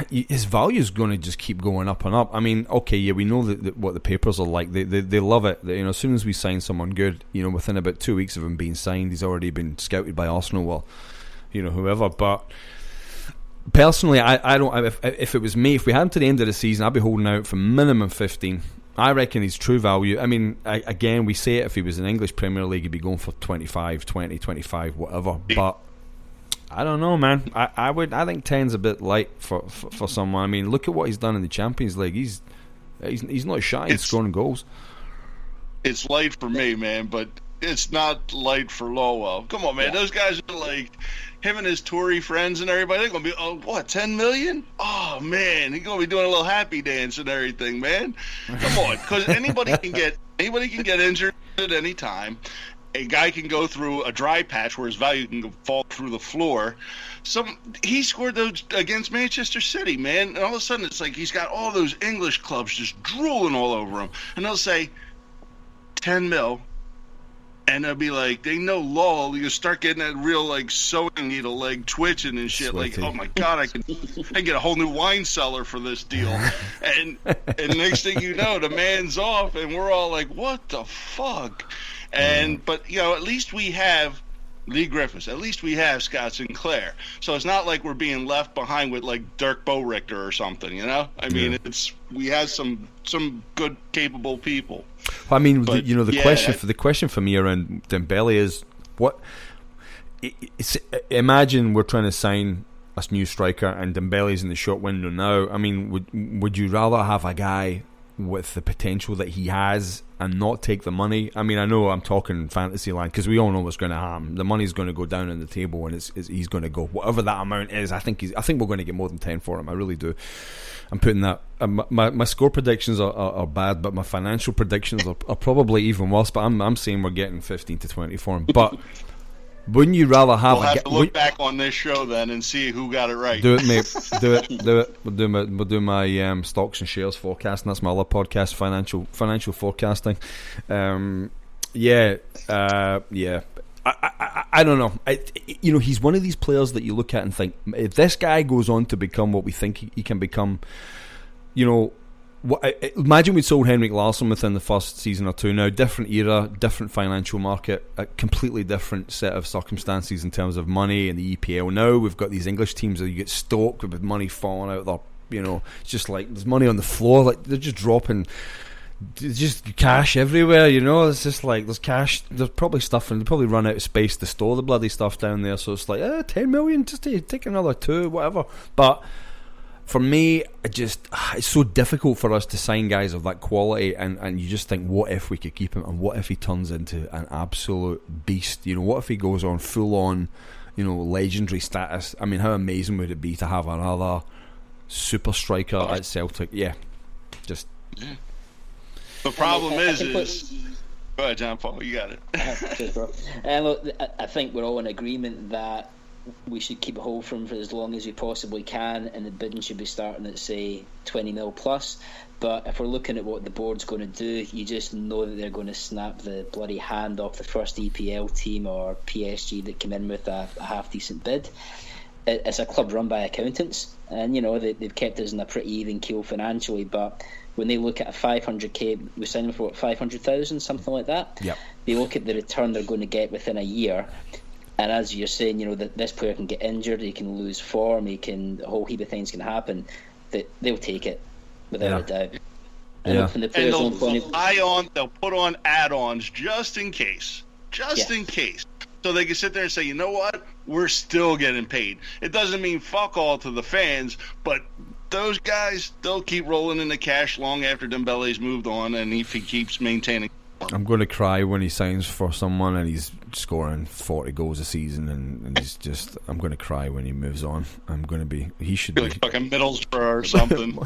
His value is going to just keep going up and up. I mean, okay, yeah, we know that what the papers are like. They love it. As soon as we sign someone good, within about 2 weeks of him being signed, he's already been scouted by Arsenal or whoever. But personally, I don't. If it was me, if we had him to the end of the season, I'd be holding out for minimum 15. I reckon he's true value. I mean, again, we say it, if he was in English Premier League, he'd be going for 25, 20, 25, whatever. But I don't know, man. I think 10's a bit light for someone. I mean, look at what he's done in the Champions League. He's not shy in scoring goals. It's light for me, man, but it's not light for Lowell. Come on, man. Yeah. Those guys are like him and his Tory friends and everybody. They're gonna be 10 million? Oh man, he's gonna be doing a little happy dance and everything, man. Come on, because anybody can get injured at any time. A guy can go through a dry patch where his value can fall through the floor. He scored those against Manchester City, man, and all of a sudden it's like he's got all those English clubs just drooling all over him, and they'll say 10 mil. And they'll be like, they know lull. You start getting that real like sewing needle leg twitching and shit. Sweaty. Like, oh my god, I get a whole new wine cellar for this deal. And next thing you know, the man's off, and we're all like, what the fuck? And but at least we have Lee Griffiths. At least we have Scott Sinclair. So it's not like we're being left behind with like Dirk Boerichter or something. I mean, we have some good, capable people. I mean, but, the question for me around Dembele is imagine we're trying to sign a new striker and Dembele's in the short window now. I mean, would you rather have a guy with the potential that he has and not take the money? I mean, I know I'm talking fantasy land because we all know what's going to happen. The money's going to go down on the table, and he's going to go whatever that amount is. I think we're going to get more than 10 for him. I really do. I'm putting that. My score predictions are bad, but my financial predictions are probably even worse. But I'm saying we're getting 15 to 20 for him. But wouldn't you rather have? We'll have to look back on this show then and see who got it right. Do it, mate. Do it. We'll do my stocks and shares forecasting. That's my other podcast, financial forecasting. I don't know. He's one of these players that you look at and think, if this guy goes on to become what we think he can become, imagine we'd sold Henrik Larsson within the first season or two. Now, different era, different financial market, a completely different set of circumstances in terms of money and the EPL. Now we've got these English teams that you get stoked with money falling out of their, it's just like there's money on the floor, like they're just dropping. Just cash everywhere, It's just like there's cash. There's probably stuff, and they probably run out of space to store the bloody stuff down there. So it's like 10 million, just take another 2, whatever. But for me, it's so difficult for us to sign guys of that quality, and you just think, what if we could keep him, and what if he turns into an absolute beast? What if he goes on full on, legendary status? I mean, how amazing would it be to have another super striker at Celtic? Yeah, just. Yeah. The problem is go ahead, John Paul, you got it. Cheers, bro. Look, I think we're all in agreement that we should keep a hold for him for as long as we possibly can, and the bidding should be starting at, say, 20 mil plus. But if we're looking at what the board's going to do, you just know that they're going to snap the bloody hand off the first EPL team or PSG that come in with a half-decent bid. It's a club run by accountants, and they've kept us in a pretty even keel financially, but when they look at a 500k, we signed them for 500,000, something like that. Yep. They look at the return they're going to get within a year, and as you're saying, that this player can get injured, he can lose form, a whole heap of things can happen. That they'll take it without a doubt. And from the players' own point of view, they'll put on add-ons just in case, in case. So they can sit there and say, you know what, we're still getting paid. It doesn't mean fuck all to the fans, but those guys, they'll keep rolling in the cash long after Dembele's moved on, and if he keeps maintaining. I'm going to cry when he signs for someone and he's scoring 40 goals a season, and he's just. I'm going to cry when he moves on. He should be like fucking Middlesbrough or something.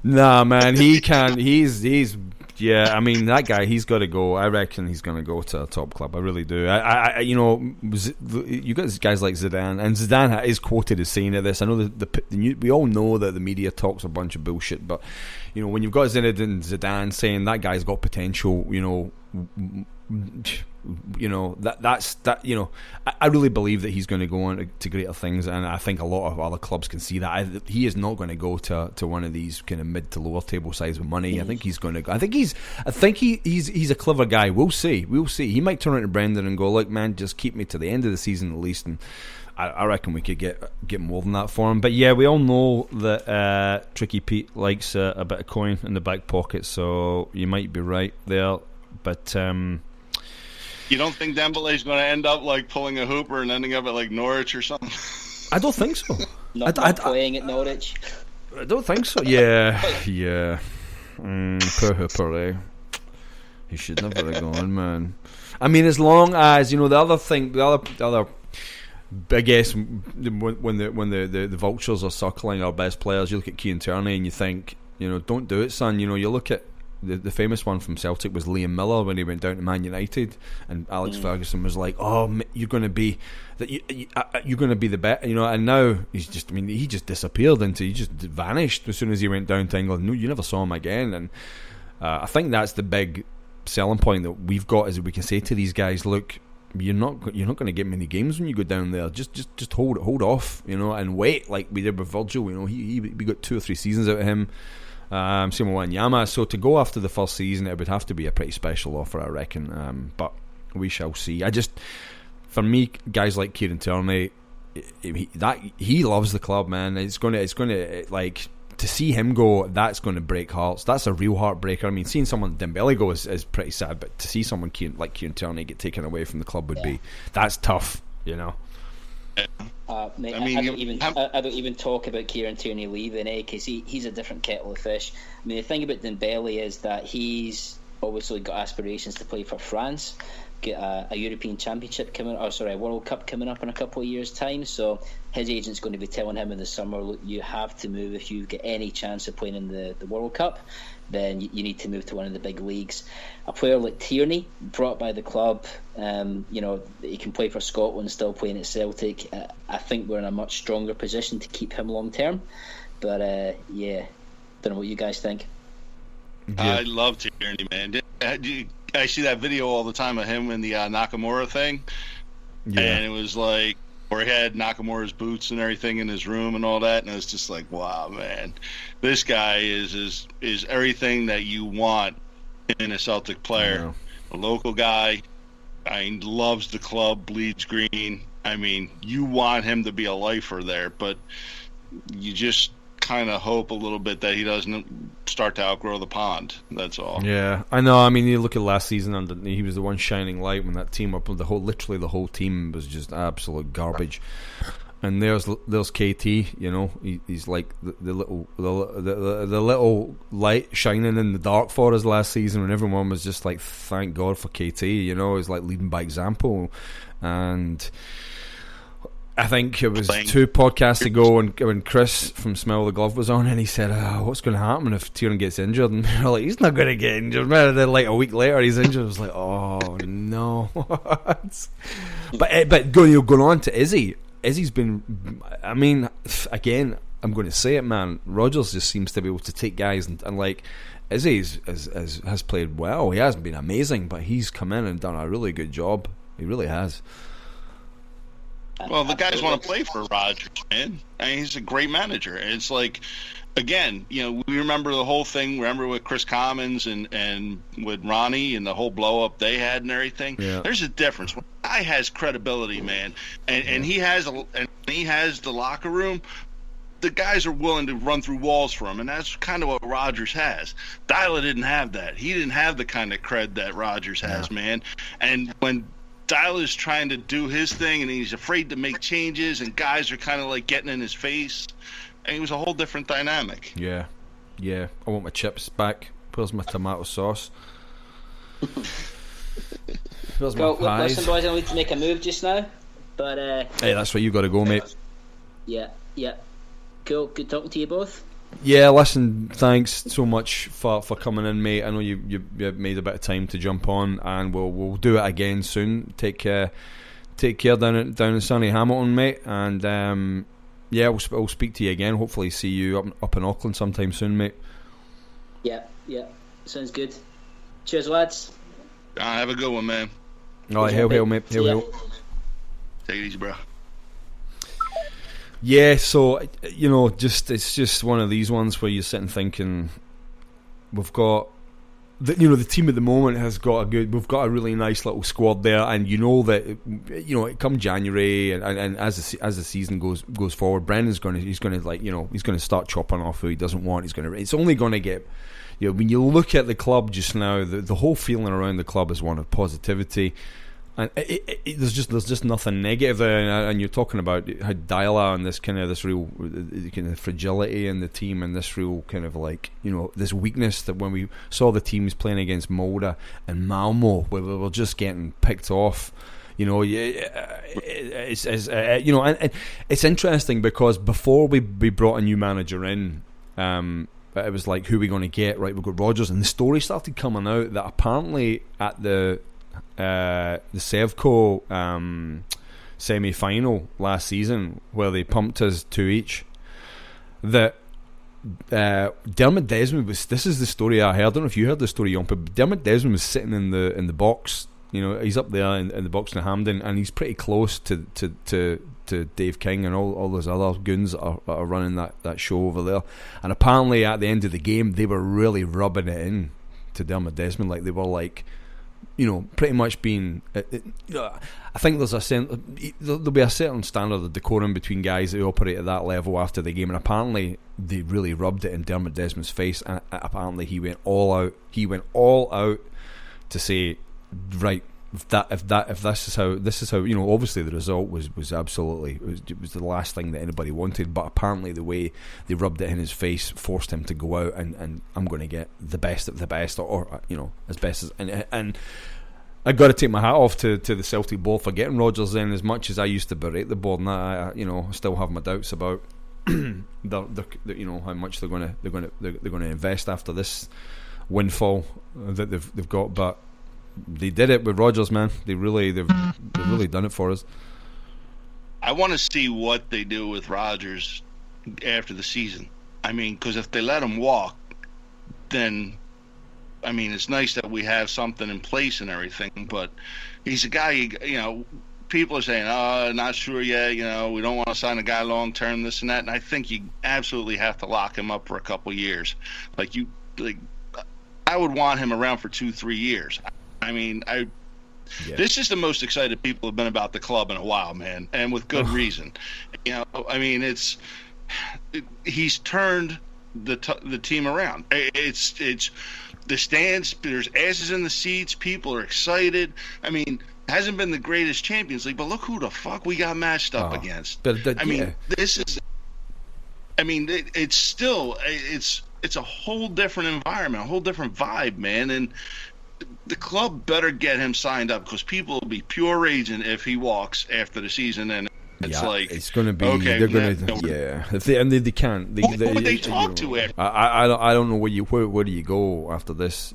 Nah, man, he can't. He's. Yeah, I mean, that guy, he's got to go. I reckon he's going to go to a top club. I really do. You got guys like Zidane, and Zidane is quoted as saying this. I know we all know that the media talks a bunch of bullshit, but when you've got Zinedine Zidane saying that guy's got potential, I really believe that he's going to go on to greater things, and I think a lot of other clubs can see that. He is not going to go to one of these kind of mid to lower table sides with money. I think he's going to. I think he's a clever guy. We'll see. He might turn around to Brendan and go, "Look, man, just keep me to the end of the season at least." And I reckon we could get more than that for him. But yeah, we all know that Tricky Pete likes a bit of coin in the back pocket, so you might be right there. But you don't think Dembele's going to end up like pulling a hooper and ending up at like Norwich or something? I don't think so. Not playing at Norwich. I don't think so. Yeah. Poor hooper, eh? He should never have gone, man. I mean, as long as the other. I guess when the vultures are circling our best players, you look at Keane Tierney and you think, don't do it, son. You look at the famous one from Celtic was Liam Miller when he went down to Man United, and Alex Ferguson was like, "Oh, you're going to be you're going to be the best," And now he just disappeared he just vanished as soon as he went down to England. No, you never saw him again, and I think that's the big selling point that we've got is that we can say to these guys, look, you're not going to get many games when you go down there. Just hold off, and wait, like we did with Virgil. We got 2 or 3 seasons out of him. Same with Wanyama. So to go after the first season, it would have to be a pretty special offer, I reckon. But we shall see. For me, guys like Kieran Tierney, he loves the club, man. It's going to like, to see him go, that's going to break hearts. That's a real heartbreaker. I mean, seeing someone Dembele go is pretty sad, but to see someone like Kieran Tierney get taken away from the club that's tough, Mate, I don't even talk about Kieran Tierney leaving, because he's a different kettle of fish. I mean, the thing about Dembele is that he's obviously got aspirations to play for France, get a European Championship a World Cup coming up in a couple of years' time. So his agent's going to be telling him in the summer, look, you have to move if you get any chance of playing in the World Cup. Then you need to move to one of the big leagues. A player like Tierney, brought by the club, he can play for Scotland, still playing at Celtic. I think we're in a much stronger position to keep him long term. But don't know what you guys think. Yeah. I love Tierney, man. I see that video all the time of him in the Nakamura thing, and it was like where he had Nakamura's boots and everything in his room and all that, and it was just like, wow, man, this guy is everything that you want in a Celtic player. A local guy, loves the club, bleeds green. I mean, you want him to be a lifer there, but you just kind of hope a little bit that he doesn't start to outgrow the pond. That's all. Yeah, I know. I mean, you look at last season, and he was the one shining light when that team the whole team was just absolute garbage. And there's KT. He's like the little light shining in the dark for us last season, when everyone was just like, thank God for KT. He's like leading by example. And I think it was 2 podcasts ago when Chris from Smell the Glove was on, and he said, what's going to happen if Tiernan gets injured? And we were like, he's not going to get injured. And then like a week later he's injured. I was like, oh no. But going on to Izzy's been, I mean, again, I'm going to say it, man, Rodgers just seems to be able to take guys and like, Izzy has played well. He hasn't been amazing, but he's come in and done a really good job. He really has. Well, the guys want to play for Rodgers, man. I mean, he's a great manager. And it's like, again, we remember the whole thing. Remember with Chris Commons and with Ronnie and the whole blow up they had and everything. Yeah. There's a difference. When a guy has credibility, man, and he has the locker room, the guys are willing to run through walls for him, and that's kind of what Rodgers has. Dyla didn't have that. He didn't have the kind of cred that Rodgers has, man. And when Dyla is trying to do his thing, and he's afraid to make changes, and guys are kind of like getting in his face, and it was a whole different dynamic. Yeah. I want my chips back. Where's my tomato sauce? Where's my pies? Listen, boys, I need to make a move just now. But hey, that's where you got to go, mate. Yeah. Cool. Good talking to you both. Yeah, listen, thanks so much for coming in, mate. I know you made a bit of time to jump on, and we'll do it again soon. Take care down in sunny Hamilton, mate. And we'll speak to you again. Hopefully, see you up in Auckland sometime soon, mate. Yeah, sounds good. Cheers, lads. Have a good one, man. All right, hail, mate. Hail. Take it easy, bro. Yeah, so it's just one of these ones where you're sitting thinking, we've got the team at the moment we've got a really nice little squad there, and that come January and as the season goes forward, Brendan's going to start chopping off who he doesn't want. It's only going to get, when you look at the club just now, the whole feeling around the club is one of positivity. And there's just nothing negative there, and you're talking about how Dyla and this real kind of fragility in the team, and this real kind of like this weakness that when we saw the teams playing against Molde and Malmo, where we were just getting picked off. It's and it's interesting because before we brought a new manager in, it was like, who are we going to get? Right, we've got Rodgers, and the story started coming out that apparently at the Sevco semi-final last season, where they pumped us 2 each, that Dermot Desmond was. This is the story I heard. I don't know if you heard the story, Yahmpy, but Dermot Desmond was sitting in the box. He's up there in the box in Hampden, and he's pretty close to Dave King and all those other goons that are running that show over there. And apparently, at the end of the game, they were really rubbing it in to Dermot Desmond, like they were like, pretty much being. I think there'll be a certain standard of decorum between guys that operate at that level after the game, and apparently they really rubbed it in Dermot Desmond's face, and apparently he went all out. He went all out to say, right, if this is how obviously the result was absolutely it was the last thing that anybody wanted, but apparently the way they rubbed it in his face forced him to go out and I'm going to get the best of the best, or as best as and I got to take my hat off to the Celtic board for getting Rodgers in. As much as I used to berate the board, and I still have my doubts about how much they're going to invest after this windfall that they've got, but they did it with Rodgers, man. They've really done it for us. I want to see what they do with Rodgers after the season. I mean, because if they let him walk, then it's nice that we have something in place and everything. But he's a guy, people are saying, "Oh, not sure yet." We don't want to sign a guy long term, this and that. And I think you absolutely have to lock him up for a couple years. I would want him around for 2-3 years. This is the most excited people have been about the club in a while, man, and with good reason. He's turned the team around. It's the stands. There's asses in the seats. People are excited. Hasn't been the greatest Champions League, but look who the fuck we got matched up against. This is. It's still it's a whole different environment, a whole different vibe, man, and the club better get him signed up because people will be pure raging if he walks after the season, and it's going to be okay. They're going to if they can't. Who would they talk to after? I don't know where do you go after this?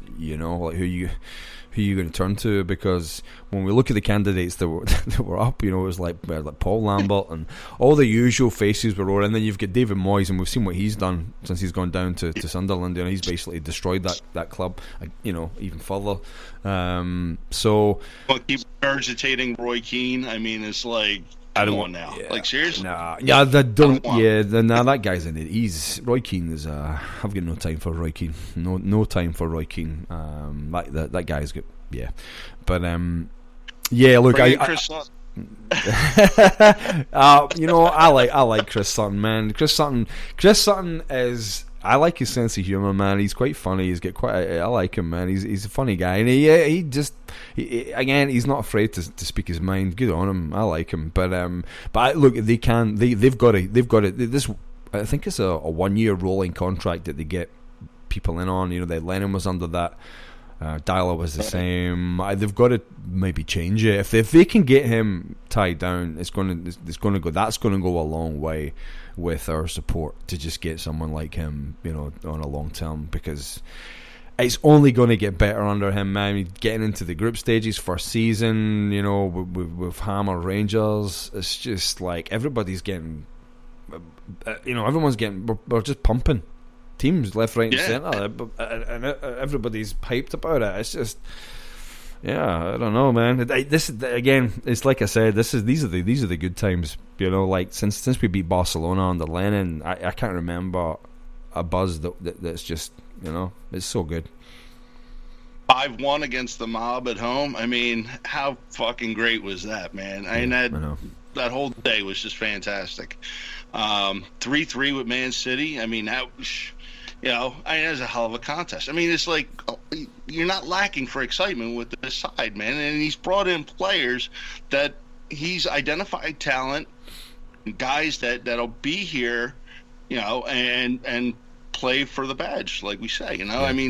Who you going to turn to? Because when we look at the candidates that were up, it was like Paul Lambert and all the usual faces were on, and then you've got David Moyes, and we've seen what he's done since he's gone down to Sunderland, and he's basically destroyed that club, even further. So keep regurgitating Roy Keane. It's like, I don't want now. Yeah, seriously? Nah. Yeah, that guy's in it. Roy Keane is. I've got no time for Roy Keane. No time for Roy Keane. That guy's good. Yeah, but Look, Chris Sutton. I like Chris Sutton, man. Chris Sutton is. I like his sense of humour, man. He's quite funny. I like him, man. He's a funny guy, and he's not afraid to speak his mind. Good on him. I like him, but look, they've got it. This, I think it's a 1-year rolling contract that they get people in on. Lennon was under that. Dyler was the same. They've got to maybe change it. If they can get him tied down, it's going to go. That's going to go a long way with our support to just get someone like him, on a long term, because it's only going to get better under him, man. Getting into the group stages first season, with Hammer Rangers, it's just like everybody's getting, we're just pumping teams left, right, and centre, and everybody's hyped about it. It's just, I don't know, man. This again, it's like I said. These are the good times. Like since we beat Barcelona under Lennon, I can't remember a buzz that's just it's so good. 5-1 against the Mob at home. How fucking great was that, man? That whole day was just fantastic. 3-3 with Man City. That was. It was a hell of a contest. It's like you're not lacking for excitement with this side, man. And he's brought in players that he's identified talent, guys that'll be here, and play for the badge, like we say.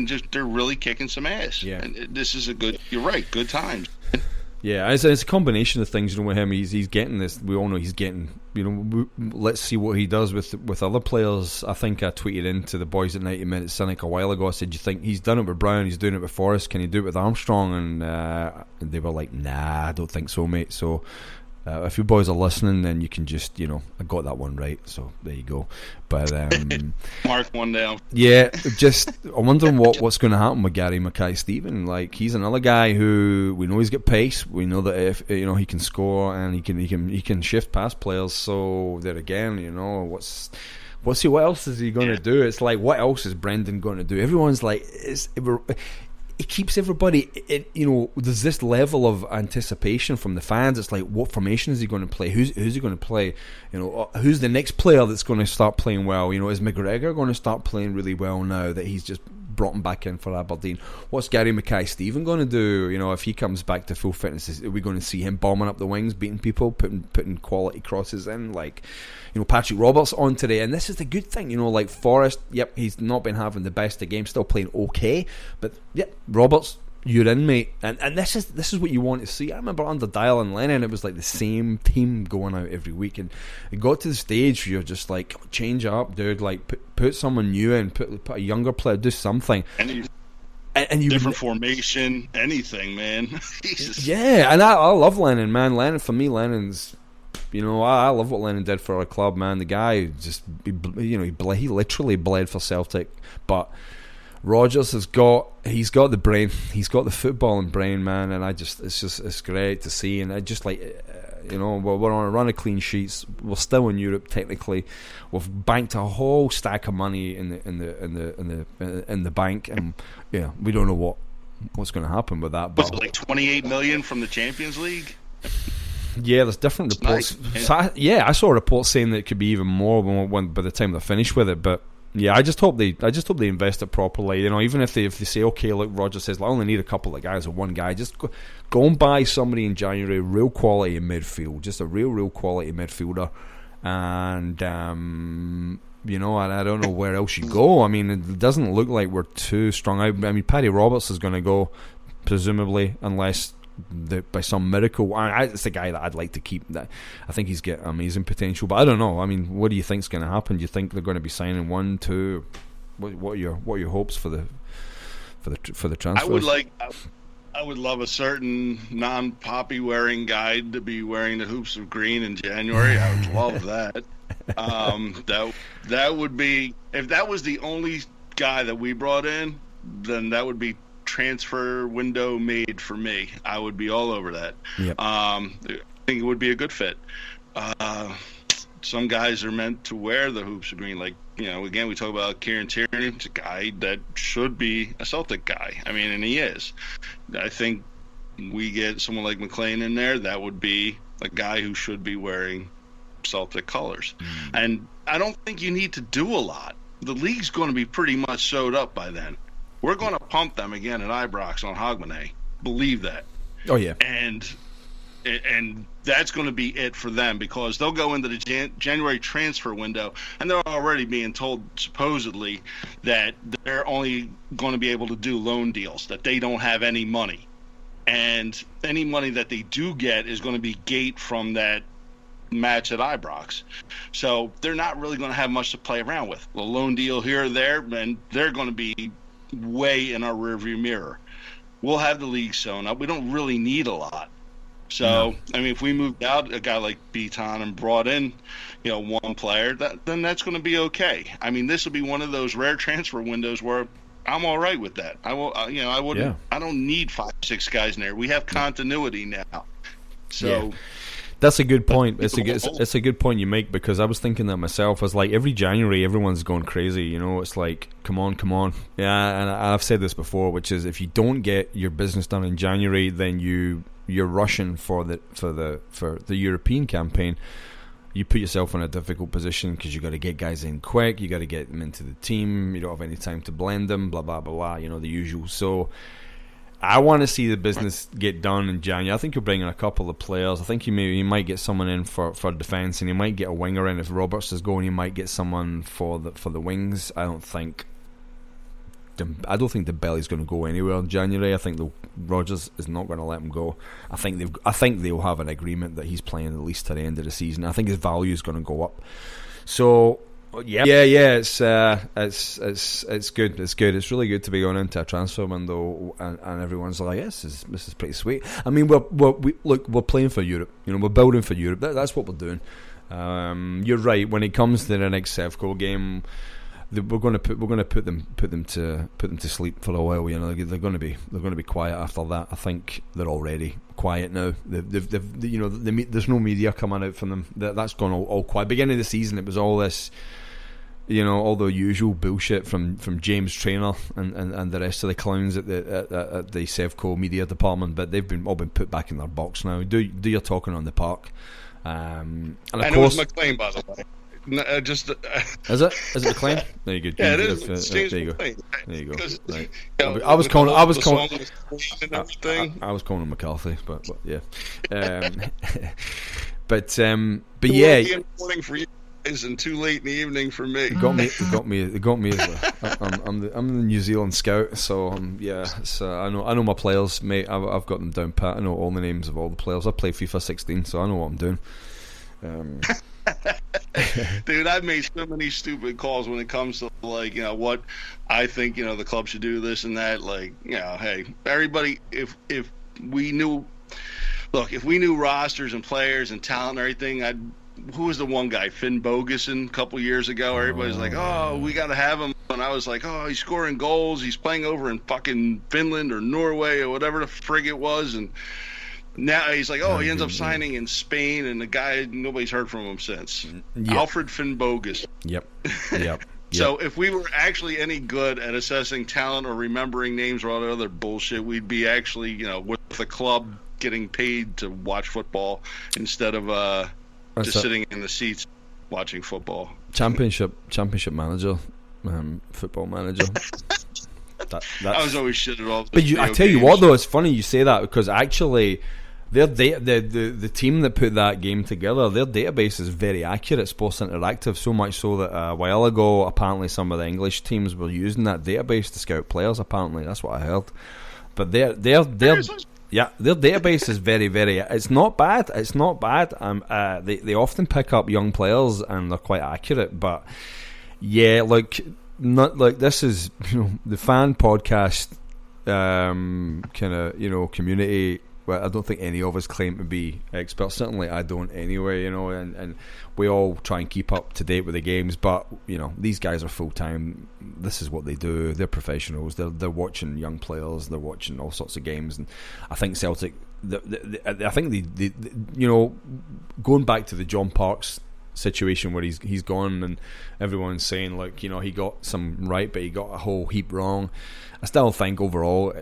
Just they're really kicking some ass. Yeah, and this is you're right, good times. Yeah, it's a combination of things. With him, he's getting this. We all know he's getting. Let's see what he does with other players. I think I tweeted into the boys at 90 Minutes Cynic a while ago. I said, "You think he's done it with Brown? He's doing it with Forrest. Can he do it with Armstrong?" And they were like, "Nah, I don't think so, mate." So If you boys are listening, then you can just, I got that one right, so there you go. But mark one down. Yeah, I'm wondering what's going to happen with Gary Mackay-Steven. Like, he's another guy who we know he's got pace. We know that if he can score and he can shift past players. So there again, what else is he going to do? It's like, what else is Brendan going to do? Everyone's like, it keeps everybody, there's this level of anticipation from the fans. It's like, what formation is he going to play? Who's he going to play? Who's the next player that's going to start playing well? Is McGregor going to start playing really well now that he's just brought him back in for Aberdeen? What's Gary Mackay-Steven going to do? If he comes back to full fitness, are we going to see him bombing up the wings, beating people, putting quality crosses in? Like, Patrick Roberts on today, and this is the good thing, like Forrest, yep, he's not been having the best of games, still playing okay, but yep, Roberts, you're in, mate, and this is what you want to see. I remember under Dial and Lennon, it was like the same team going out every week, and it got to the stage where you're just like, change up, dude, like put someone new in, put a younger player, do something. And you different formation, anything, man. Jesus. Yeah, and I love Lennon, man. For me, Lennon's, I love what Lennon did for our club, man. The guy just, he literally bled for Celtic. But Rodgers he's got the brain, he's got the footballing brain, man. And it's great to see. And I just like, we're on a run of clean sheets. We're still in Europe technically. We've banked a whole stack of money in the bank, and we don't know what's going to happen with that. Was it like 28 million from the Champions League? Yeah, there's different reports. Nice. So I saw reports saying that it could be even more by the time they're finished with it. But yeah, I just hope they invest it properly. Even if they say, okay, look, Roger says, I only need a couple of guys or one guy. Just go and buy somebody in January, real quality in midfield, just a real quality midfielder, and I don't know where else you go. I mean, it doesn't look like we're too strong out. I mean, Paddy Roberts is going to go, presumably, unless by some miracle. It's the guy that I'd like to keep. That I think he's got amazing potential, but I don't know. I mean, what do you think's going to happen? Do you think they're going to be signing 1, 2? What are your hopes for the transfers? I would love a certain non-poppy wearing guy to be wearing the hoops of green in January. I would love that. That would be, if that was the only guy that we brought in, then that would be transfer window made for me. I would be all over that. Yep. I think it would be a good fit. Some guys are meant to wear the hoops of green. Like, again, we talk about Kieran Tierney. It's a guy that should be a Celtic guy. I mean, and he is. I think we get someone like McLean in there, that would be a guy who should be wearing Celtic colors. And I don't think you need to do a lot. The league's going to be pretty much sewed up by then. We're going to pump them again at Ibrox on Hogmanay. Believe that. Oh, yeah. And that's going to be it for them, because they'll go into the January transfer window, and they're already being told, supposedly, that they're only going to be able to do loan deals, that they don't have any money. And any money that they do get is going to be gate from that match at Ibrox. So they're not really going to have much to play around with. A loan deal here or there, and they're going to be way in our rearview mirror. We'll have the league sewn up. We don't really need a lot. So, no. I mean, if we moved out a guy like Beaton and brought in, one player, then that's going to be okay. I mean, this will be one of those rare transfer windows where I'm all right with that. I will, I wouldn't. Yeah. I don't need 5-6 guys in there. We have continuity now. So. Yeah. That's a good point. It's a good point you make, because I was thinking that myself. It's like every January everyone's going crazy. It's like, come on. Yeah, and I've said this before, which is, if you don't get your business done in January, then you're rushing for the European campaign. You put yourself in a difficult position, because you got to get guys in quick. You got to get them into the team. You don't have any time to blend them. Blah blah blah blah. The usual. So I want to see the business get done in January. I think you'll bring in a couple of players. I think you might get someone in for defence, and you might get a winger in. If Roberts is going, you might get someone for the wings. I don't think Dembele's going to go anywhere in January. I think Rodgers is not going to let him go. I think they'll have an agreement that he's playing at least to the end of the season. I think his value is going to go up. So Yeah. It's good. It's good. It's really good to be going into a transfer window, and everyone's like, "Yes, this is pretty sweet." I mean, we're playing for Europe. You know, we're building for Europe. That's what we're doing. You're right. When it comes to the next Sevco game, we're going to put them to sleep for a while. You know, they're going to be quiet after that. I think they're already quiet now. There's no media coming out from them. That's gone all quiet. Beginning of the season, it was all this, you know, all the usual bullshit from James Traynor and the rest of the clowns at the Sevco media department. But they've all been put back in their box now. Do your talking on the park. And of course, it was McLean, by the way. Is it McLean? There you go. Yeah, it is. It's James there you go. McLean. There you go. Right. I was calling him McCarthy, but yeah. But yeah. In the morning for you guys and too late in the evening for me. It got me as I'm the New Zealand scout, so so I know my players, mate. I've got them down pat. I know all the names of all the players. I play FIFA 16, so I know what I'm doing. Dude, I've made so many stupid calls when it comes to, like, you know, what I think, you know, the club should do, this and that. Like, you know, hey, everybody, if we knew rosters and players and talent and everything, who was the one guy, Finn Bogason, a couple years ago? Everybody's like, oh, we got to have him. And I was like, oh, he's scoring goals. He's playing over in fucking Finland or Norway or whatever the frig it was. And now he's like, he ends up signing in Spain, and the guy, nobody's heard from him since. Yep. Alfred Finn Bogason. Yep. So if we were actually any good at assessing talent or remembering names or all the other bullshit, we'd be actually, you know, with the club getting paid to watch football instead of sitting in the seats watching football. Championship manager, football manager. I was always shit at all. But I tell you what, though, it's funny you say that, because actually, the team that put that game together, their database is very accurate. Sports Interactive, so much so that a while ago, apparently some of the English teams were using that database to scout players. Apparently, that's what I heard. But their database is very, very. It's not bad. It's not bad. They often pick up young players and they're quite accurate. But yeah, not like this is, you know, the fan podcast kind of, you know, community. Well, I don't think any of us claim to be experts. Certainly I don't anyway, you know, and we all try and keep up to date with the games, but, you know, these guys are full time. This is what they do. They're professionals. They're watching young players. They're watching all sorts of games, and I think Celtic, I think they you know, going back to the John Parks situation where he's gone and everyone's saying, like, you know, he got some right but he got a whole heap wrong. I still think overall,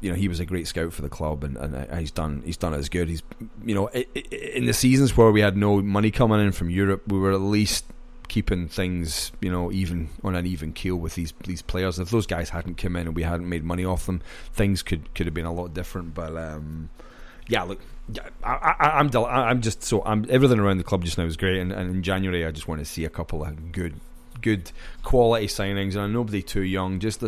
you know, he was a great scout for the club, and he's done as good. He's, you know, in the seasons where we had no money coming in from Europe, we were at least keeping things, you know, even on an even keel with these players. If those guys hadn't come in and we hadn't made money off them, things could have been a lot different. But yeah, look, I'm just so everything around the club just now is great, and in January I just want to see a couple of good quality signings, and nobody too young. Just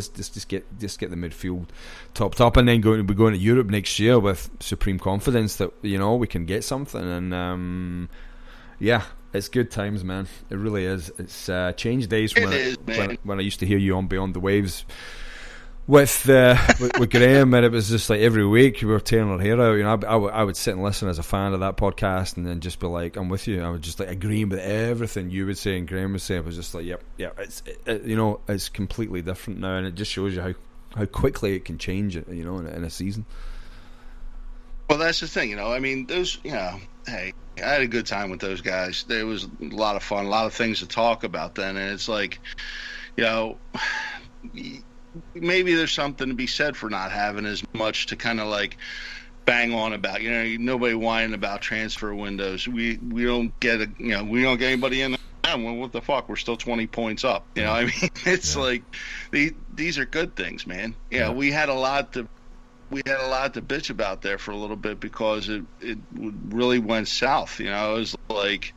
get the midfield topped up, and then be going to Europe next year with supreme confidence that, you know, we can get something. And yeah, it's good times, man. It really is. It's changed days when I used to hear you on Beyond the Waves with Graham, and it was just like every week we were tearing our hair out. You know, I would sit and listen as a fan of that podcast, and then just be like, I'm with you. I would just like agreeing with everything you would say and Graham would say. I was just like, yep. You know, it's completely different now, and it just shows you how quickly it can change. You know, in a season. Well, that's the thing. You know, I mean, those. You know, hey, I had a good time with those guys. There was a lot of fun, a lot of things to talk about then, and it's like, you know, maybe there's something to be said for not having as much to kind of like bang on about. You know, nobody whining about transfer windows. We don't get we don't get anybody in. Well, what the fuck? We're still 20 points up. You know, I mean, it's like these are good things, man. Yeah, we had a lot to bitch about there for a little bit because it really went south. You know, it was like,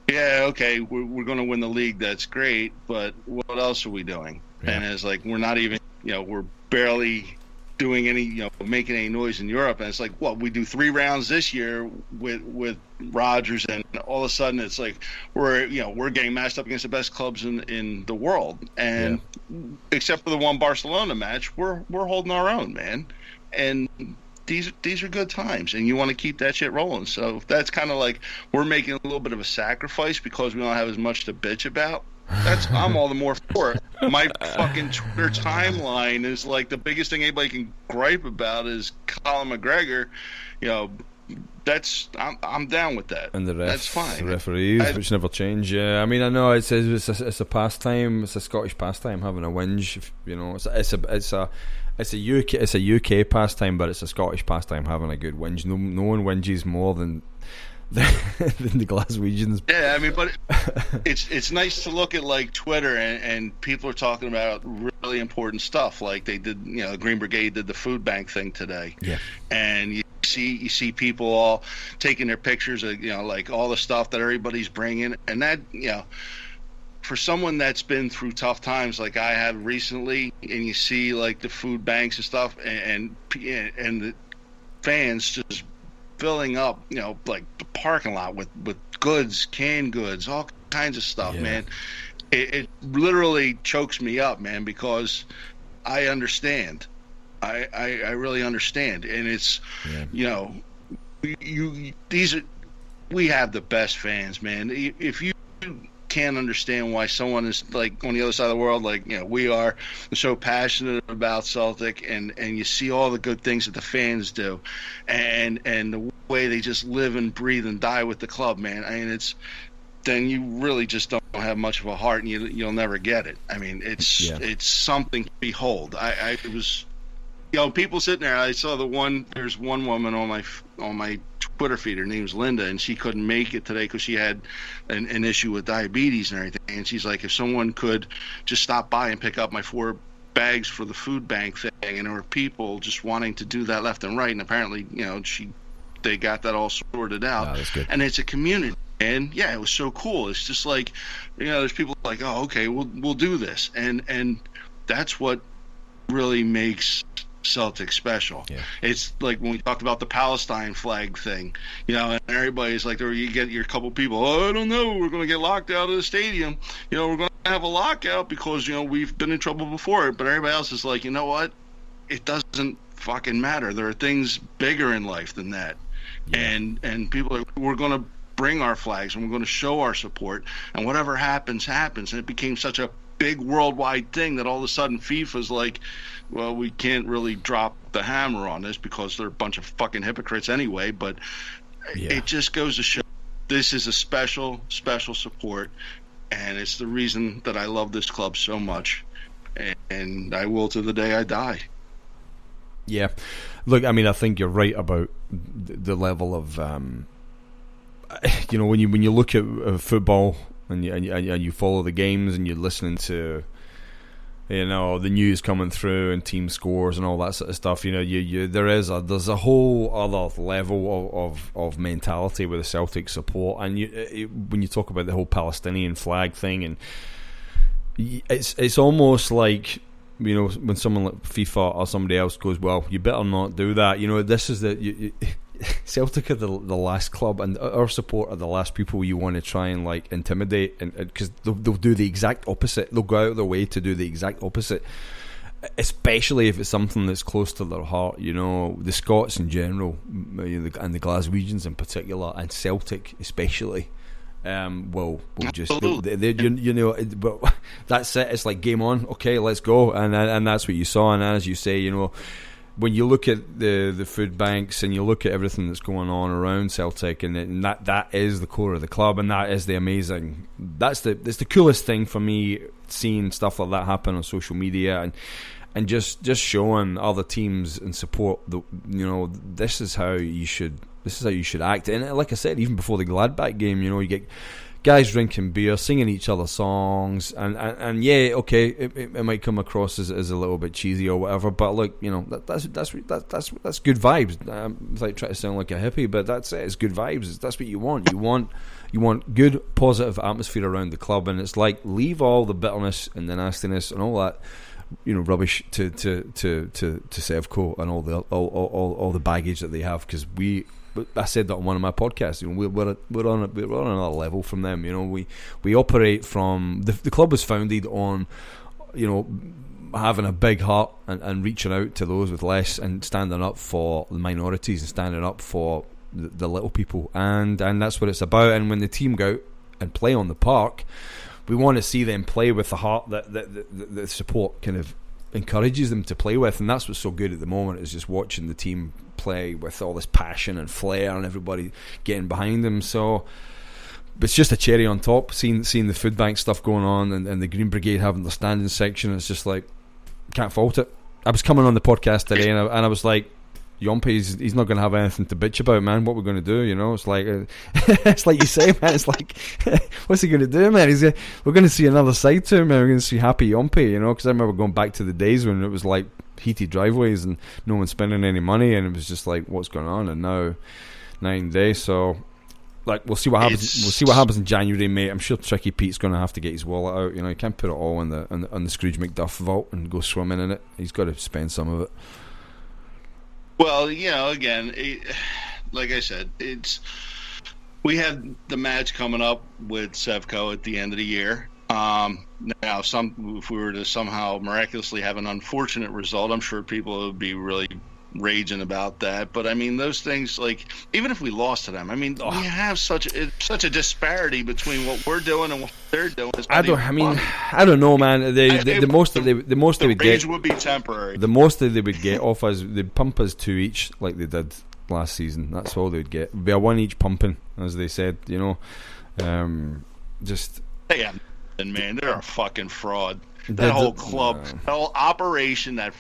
yeah, okay, we're going to win the league. That's great, but what else are we doing? Yeah. And it's like we're not even, you know, we're barely doing any, making any noise in Europe. And it's like, well, we do 3 rounds this year with Rogers, and all of a sudden it's like we're getting matched up against the best clubs in the world, and except for the one Barcelona match, we're holding our own, man. And these are good times, and you want to keep that shit rolling. So that's kind of like we're making a little bit of a sacrifice because we don't have as much to bitch about. I'm all the more for it. My fucking Twitter timeline is like the biggest thing anybody can gripe about is Colin McGregor. I'm down with that. And the refs, that's fine. The referees, which never change. Yeah, I mean, I know it's a pastime. It's a Scottish pastime having a whinge. It's a UK pastime, but it's a Scottish pastime having a good whinge. No one whinges more than the Glaswegians. Yeah, I mean, but it's nice to look at like Twitter and people are talking about really important stuff. Like they did, the Green Brigade did the food bank thing today. Yeah, and you see people all taking their pictures of like all the stuff that everybody's bringing, and that for someone that's been through tough times like I have recently, and you see like the food banks and stuff, and the fans just filling up, like the parking lot with goods, canned goods, all kinds of stuff, man. It literally chokes me up, man, because I understand. I really understand, and it's we have the best fans, man. If you can't understand why someone is like on the other side of the world, like we are so passionate about Celtic, and you see all the good things that the fans do, and the way they just live and breathe and die with the club, man. I mean, then you really just don't have much of a heart, and you'll never get it. I mean, it's something to behold. I was. People sitting there. I saw there's one woman on my Twitter feed. Her name's Linda, and she couldn't make it today because she had an issue with diabetes and everything. And she's like, if someone could just stop by and pick up my 4 bags for the food bank thing, and there were people just wanting to do that left and right. And apparently, they got that all sorted out. Oh, that's good. And it's a community. And yeah, it was so cool. It's just like, there's people like, oh, okay, we'll do this, and that's what really makes Celtic special. Yeah. It's like when we talked about the Palestine flag thing, and everybody's like, there you get your couple people, oh, I don't know, we're going to get locked out of the stadium, we're going to have a lockout because we've been in trouble before, but everybody else is like, you know what, it doesn't fucking matter. There are things bigger in life than that. And people are, we're going to bring our flags and we're going to show our support, and whatever happens. And it became such a big worldwide thing that all of a sudden FIFA's like, well, we can't really drop the hammer on this because they're a bunch of fucking hypocrites anyway. But it just goes to show this is a special support, and it's the reason that I love this club so much, and I will to the day I die. Yeah, look, I mean, I think you're right about the level of when you look at football and you follow the games and you're listening to the news coming through and team scores and all that sort of stuff. There's a whole other level of mentality with the Celtic support, and when you talk about the whole Palestinian flag thing, and it's almost like when someone like FIFA or somebody else goes, well, you better not do that. This is Celtic are the last club, and our support are the last people you want to try and like intimidate, and because they'll do the exact opposite. They'll go out of their way to do the exact opposite, especially if it's something that's close to their heart. The Scots in general, and the Glaswegians in particular, and Celtic especially, will just but that's it. It's like game on. Okay, let's go, and that's what you saw. And as you say, when you look at the food banks and you look at everything that's going on around Celtic, and that is the core of the club, and that is the amazing. That's the coolest thing for me, seeing stuff like that happen on social media, and just showing other teams and support. This is how you should act. And like I said, even before the Gladbach game, you get guys drinking beer, singing each other songs, and yeah, okay, it might come across as a little bit cheesy or whatever, but look, that's good vibes. It's like trying to sound like a hippie, but that's it. It's good vibes. That's what you want. You want good, positive atmosphere around the club, and it's like leave all the bitterness and the nastiness and all that rubbish to Sevco and all the baggage that they have, because I said that on one of my podcasts. We're on another level from them. We operate from the club was founded on having a big heart and reaching out to those with less, and standing up for the minorities and standing up for the little people, and that's what it's about. And when the team go out and play on the park, we want to see them play with the heart that the support kind of encourages them to play with, and that's what's so good at the moment, is just watching the team play with all this passion and flair and everybody getting behind them. So it's just a cherry on top, seeing the food bank stuff going on, and the Green Brigade having their standing section. It's just like, can't fault it. I was coming on the podcast today and I was like, Yahmpy, he's not going to have anything to bitch about, man. What we're going to do, It's like it's like you say, man. It's like, what's he going to do, man? We're going to see another side to him, man. We're going to see happy Yahmpy, because I remember going back to the days when it was like heated driveways and no one spending any money, and it was just like, what's going on? And now, 9 days. So, like, we'll see what happens. We'll see what happens in January, mate. I'm sure Tricky Pete's going to have to get his wallet out. He can't put it all in the Scrooge McDuff vault and go swimming in it. He's got to spend some of it. Well, again, like I said, we have the match coming up with Sevco at the end of the year. Now, if we were to somehow miraculously have an unfortunate result, I'm sure people would be really raging about that. But I mean, those things, like, even if we lost to them, I mean, we have such a disparity between what we're doing and what they're doing. I don't know, man. The most they would get would be temporary. The most that they would get off us, they'd pump us 2 each like they did last season. That's all they'd get. It'd be a 1 each pumping, as they said. Just and man, they're a fucking fraud. That whole club, that whole operation, that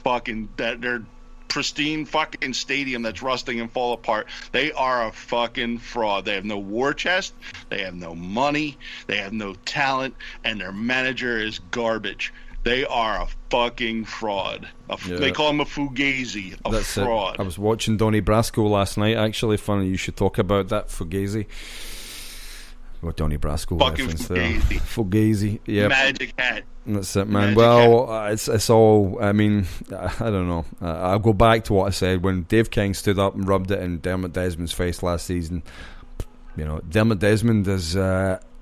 their pristine fucking stadium that's rusting and fall apart. They are a fucking fraud. They have no war chest. They have no money. They have no talent, and their manager is garbage. They are a fucking fraud. They call him a fugazi. That's fraud. It. I was watching Donnie Brasco last night. Actually, funny you should talk about that fugazi. Donnie Brasco fucking reference there. Fugazi, yeah. Magic hat. That's it, man. It's all. I mean, I don't know. I'll go back to what I said when Dave King stood up and rubbed it in Dermot Desmond's face last season. Dermot Desmond is.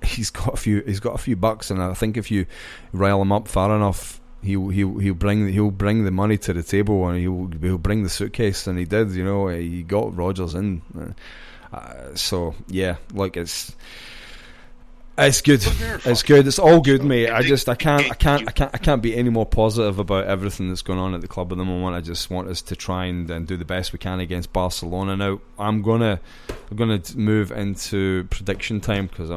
He's got a few bucks, and I think if you rile him up far enough, he'll bring the money to the table, and he'll bring the suitcase, and he did. He got Rodgers in. So yeah, like it's good. It's good. It's all good, mate. I can't be any more positive about everything that's going on at the club at the moment. I just want us to try and do the best we can against Barcelona. Now I'm gonna move into prediction time, because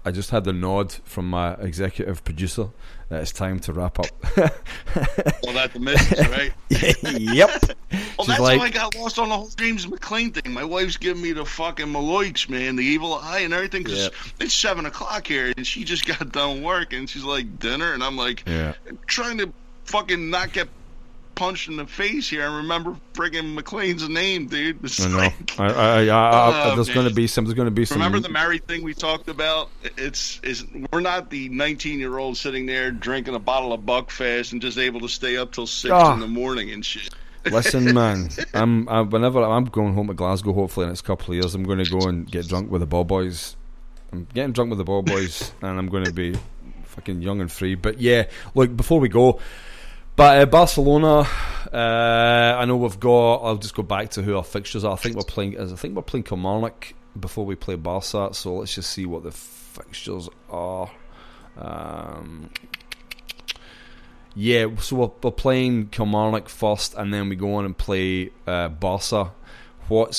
I just had the nod from my executive producer that it's time to wrap up. Well, that's the missus, right? Yep. Well, that's how I got lost on the whole James McLean thing. My wife's giving me the fucking Maloich, man, the evil eye and everything, because it's 7 o'clock here, and she just got done work, and she's like, dinner, and I'm like, trying to fucking not get punched in the face here and remember friggin' McLean's name, dude. It's I know. There's going to be some. Remember the married thing we talked about? We're not the 19-year-old sitting there drinking a bottle of Buckfast and just able to stay up till 6 in the morning and shit. Listen, man. Whenever I'm going home to Glasgow, hopefully in the next couple of years, I'm going to go and get drunk with the ball boys. I'm getting drunk with the ball boys, and I'm going to be fucking young and free. But yeah, look, before we go. But Barcelona, I know we've got. I'll just go back to who our fixtures are. I think we're playing Kilmarnock before we play Barca. So let's just see what the fixtures are. So we're playing Kilmarnock first, and then we go on and play Barca. What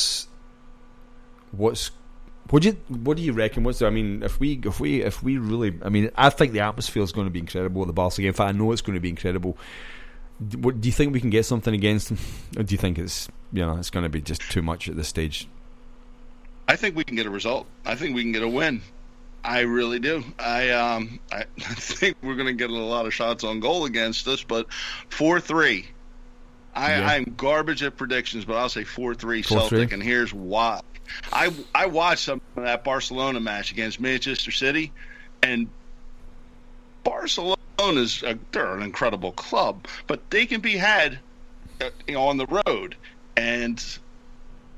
do you reckon? If we really, I think the atmosphere is going to be incredible at the Barca game. In fact, I know it's going to be incredible. Do you think we can get something against them, or do you think it's going to be just too much at this stage? I think we can get a result. I think we can get a win. I really do. I think we're going to get a lot of shots on goal against us, but 4-3. I'm garbage at predictions, but I'll say 4-3 Celtic, and here's why. I watched some of that Barcelona match against Manchester City, and Barcelona they're an incredible club, but they can be had, on the road, and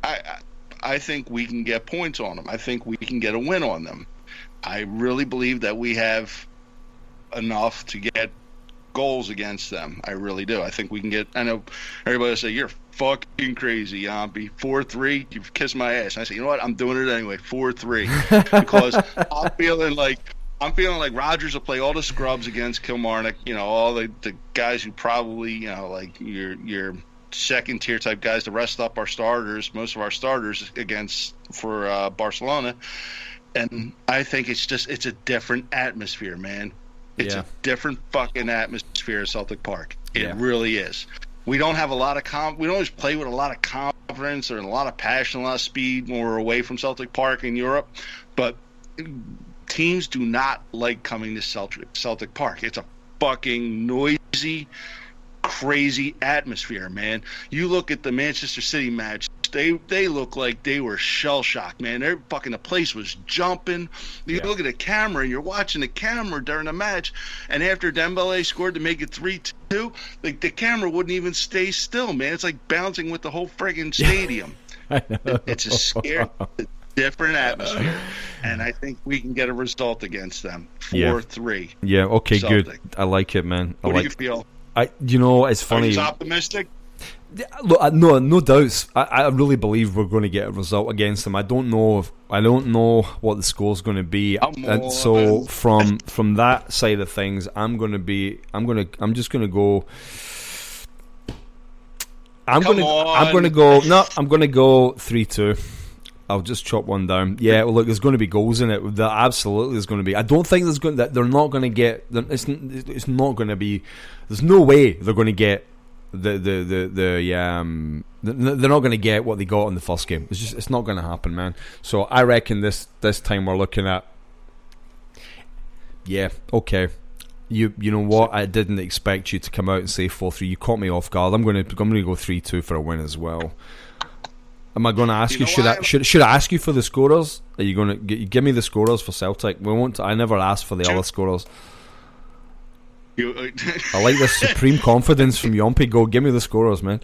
I think we can get points on them. I think we can get a win on them. I really believe that we have enough to get goals against them. I really do. I think we can get. I know everybody will say you're fucking crazy, Yahmpy. 4-3, you've kissed my ass. And I say, you know what? I'm doing it anyway. 4-3, because I'm feeling like Rodgers will play all the scrubs against Kilmarnock. All the guys who probably like your second tier type guys to rest up our starters, most of our starters for Barcelona. And I think it's a different atmosphere, man. It's a different fucking atmosphere at Celtic Park. It really is. We don't have a lot of we don't always play with a lot of confidence or a lot of passion, a lot of speed when we're away from Celtic Park in Europe. But teams do not like coming to Celtic Park. It's a fucking noisy, crazy atmosphere, man. You look at the Manchester City match, they look like they were shell shocked, man. The place was jumping. You look at the camera and you're watching the camera during the match, and after Dembele scored to make it 3-2, the camera wouldn't even stay still, man. It's like bouncing with the whole friggin' stadium. It's a scary, different atmosphere, and I think we can get a result against them. 4-3. Yeah. Okay. Celtic. Good. I like it, man. What do you feel? It's funny. Are you optimistic? Look, no doubts. I really believe we're going to get a result against them. I don't know what the score's going to be, and so from that side of things, I'm going to go 3-2. I'll just chop one down. Yeah, well, look, there's going to be goals in it. There absolutely is going to be. I don't think they're not going to get. It's not going to be. There's no way they're going to get they're not going to get what they got in the first game. It's not going to happen, man. So I reckon this time we're looking at. Yeah, okay. You know what? I didn't expect you to come out and say 4-3. You caught me off guard. I'm going to go 3-2 for a win as well. Am I going to ask you? Should I ask you for the scorers? Are you going to give me the scorers for Celtic? We won't. I never asked for the other scorers. I like this supreme confidence from Yahmpy. Go, give me the scorers, man.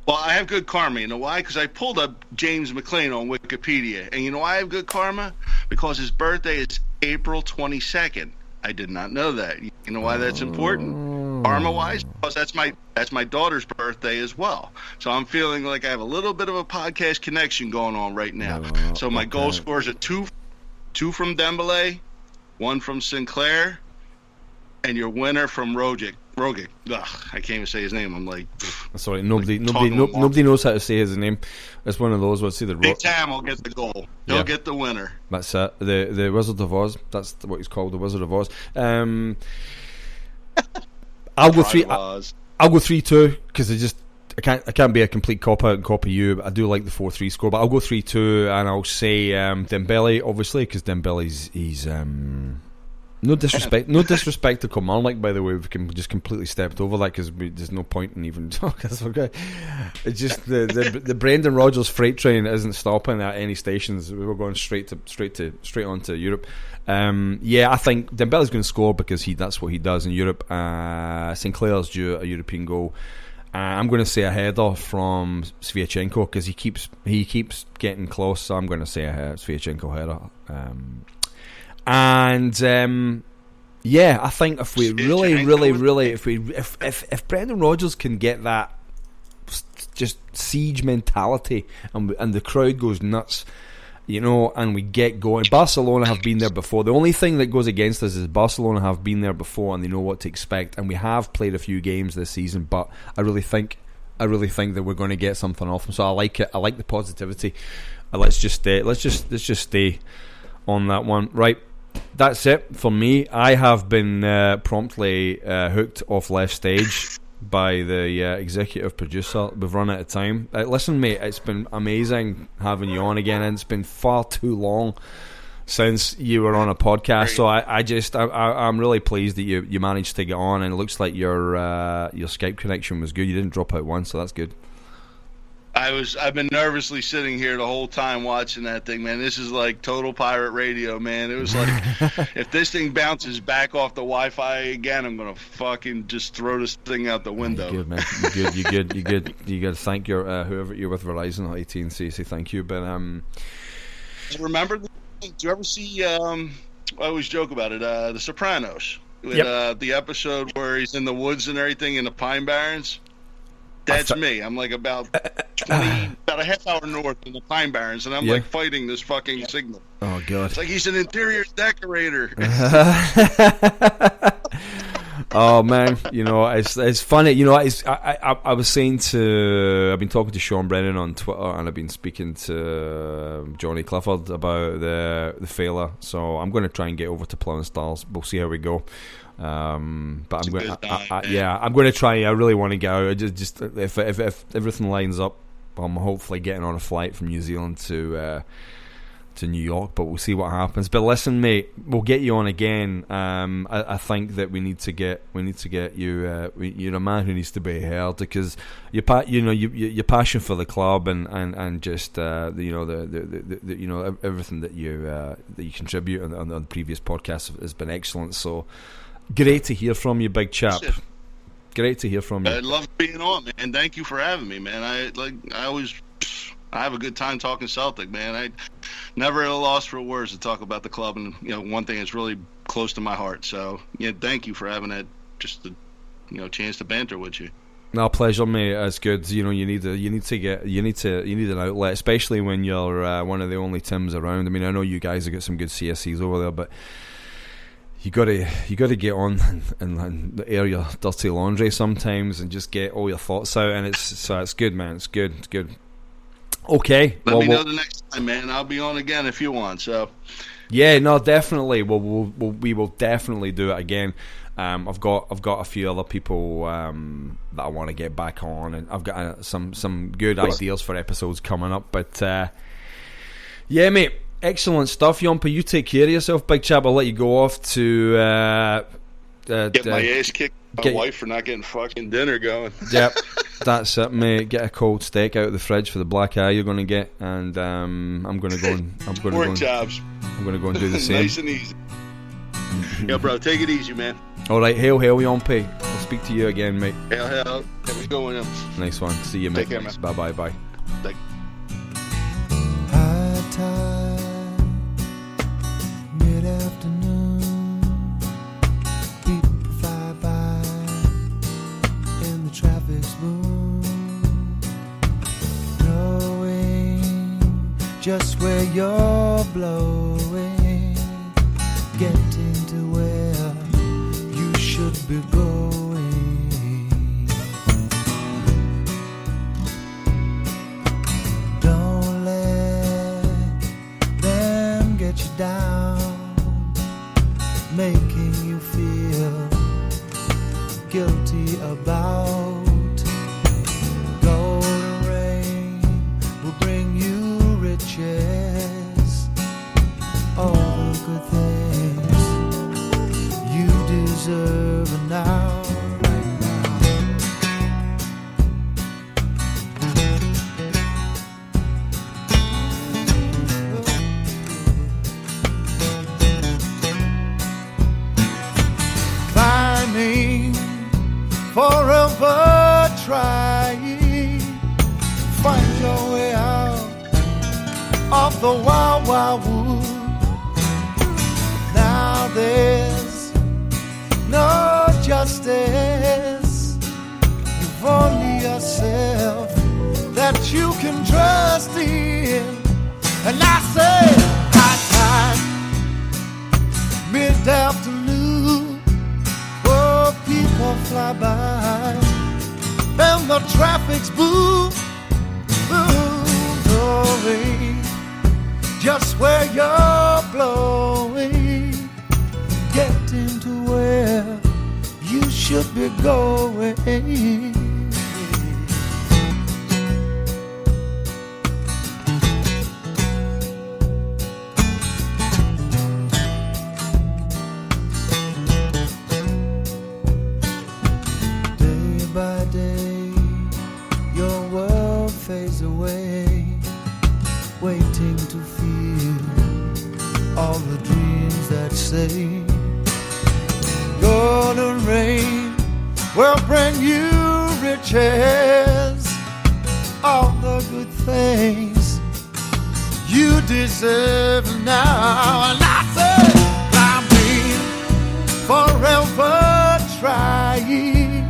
Well, I have good karma. You know why? Because I pulled up James McLean on Wikipedia, and you know why I have good karma? Because his birthday is April 22nd. I did not know that. You know why that's important? Karma-wise, because that's my daughter's birthday as well. So I'm feeling like I have a little bit of a podcast connection going on right now. So my goal scores are two from Dembele, 1 from Sinclair, and your winner from Rogic. Ugh, I can't even say his name. I'm like, sorry, nobody knows how to say his name. It's one of those. Let's see the Big Tam will get the goal. He'll get the winner. That's it. The Wizard of Oz. That's what he's called, the Wizard of Oz. I'll go 3-2 because I can't be a complete cop out and copy you. But I do like the 4-3 score, but I'll go 3-2 and I'll say Dembele, obviously, because Dembele's no disrespect to Kilmarnock, by the way. We can just completely stepped over that because there's no point in even talking. It's just the Brendan Rodgers freight train isn't stopping at any stations. We were going straight on to Europe. I think Dembele's going to score because that's what he does in Europe. Sinclair's due a European goal. I'm going to say a header from Sviatchenko because he keeps getting close. So I'm going to say a Sviatchenko header. I think if we if Brendan Rodgers can get that just siege mentality and the crowd goes nuts, and we get going. Barcelona have been there before. The only thing that goes against us is Barcelona have been there before and they know what to expect. And we have played a few games this season, but I really think that we're going to get something off them. So I like it. I like the positivity. Let's just stay on that one, right? That's it for me. I have been promptly hooked off left stage by the executive producer. We've run out of time. Listen, mate, it's been amazing having you on again, and it's been far too long since you were on a podcast. So I'm really pleased that you managed to get on, and it looks like your Skype connection was good. You didn't drop out once, so that's good. I've been nervously sitting here the whole time watching that thing, man. This is like total pirate radio, man. It was like, if this thing bounces back off the Wi-Fi again, I'm gonna fucking just throw this thing out the window. You're good, man. You good. You got to thank your whoever you're with, Verizon or AT&T. Say thank you, but Remember, do you ever see? I always joke about it. The Sopranos, with the episode where he's in the woods and everything in the Pine Barrens. That's me. I'm like about a half hour north in the Pine Barrens, and I'm like fighting this fucking signal. Oh god! It's like he's an interior decorator. Oh man, it's funny. I was saying I've been talking to Sean Brennan on Twitter, and I've been speaking to Johnny Clifford about the failure. So I'm going to try and get over to Plowing Stars. We'll see how we go. But I'm going to try. I really want to get out. Just if everything lines up, I'm hopefully getting on a flight from New Zealand to New York, but we'll see what happens. But listen, mate, we'll get you on again. I think that we need to get you. You're a man who needs to be heard, because your passion for the club and just the everything that you contribute on the previous podcast has been excellent. So great to hear from you, big chap. Great to hear from you. I love being on, man. Thank you for having me, man. I have a good time talking Celtic, man. I never at a loss for words to talk about the club, and one thing that's really close to my heart. So thank you for having that chance to banter with you. No, pleasure, mate. It's good. You need an outlet, especially when you're one of the only Tims around. I mean, I know you guys have got some good CSCs over there, but you gotta get on and air your dirty laundry sometimes and just get all your thoughts out. And it's good, man. It's good. Okay. Let me know the next time, man. I'll be on again if you want. So. Yeah, no, definitely. We will definitely do it again. I've got a few other people that I want to get back on, and I've got some good ideas for episodes coming up. But yeah, mate, excellent stuff, Yahmpy. You take care of yourself, big chap. I'll let you go off to get my ass kicked. My wife for not getting fucking dinner going. Yep, that's it, mate. Get a cold steak out of the fridge for the black eye you're going to get, and I'm going to go and I'm going to go and do the same. Nice and easy. Yeah, bro, take it easy, man. All right, hail, Yahmpy. I'll speak to you again, mate. Hail. Have a good one. Nice one. See you, mate. Take care, man. Bye. High tide, mid-afternoon, people fly by in the traffic's boom, knowing just where you're blowing, getting to where you should be going. Don't let them get you down, making you feel guilty about. Golden rain will bring you riches, all the good things you deserve now. Climbing, forever trying, find your way out of the wild, wild wood. Now there's no justice, you've only yourself that you can trust in. And I say, high time, mid-afternoon, oh, people fly by, and the traffic's boom, knowing just where you're blowing, getting to where you should be going. Day by day, your world fades away. might say. Golden rain will bring you riches, all the good things you deserve now. And I say, I've been forever trying.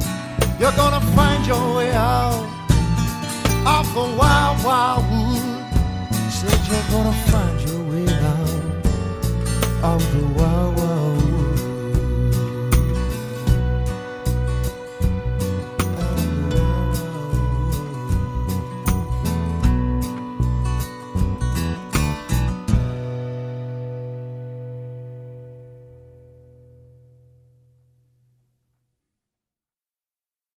You're gonna find your way out of the wild, wild wood. Said you're gonna find your way out of the wild, wild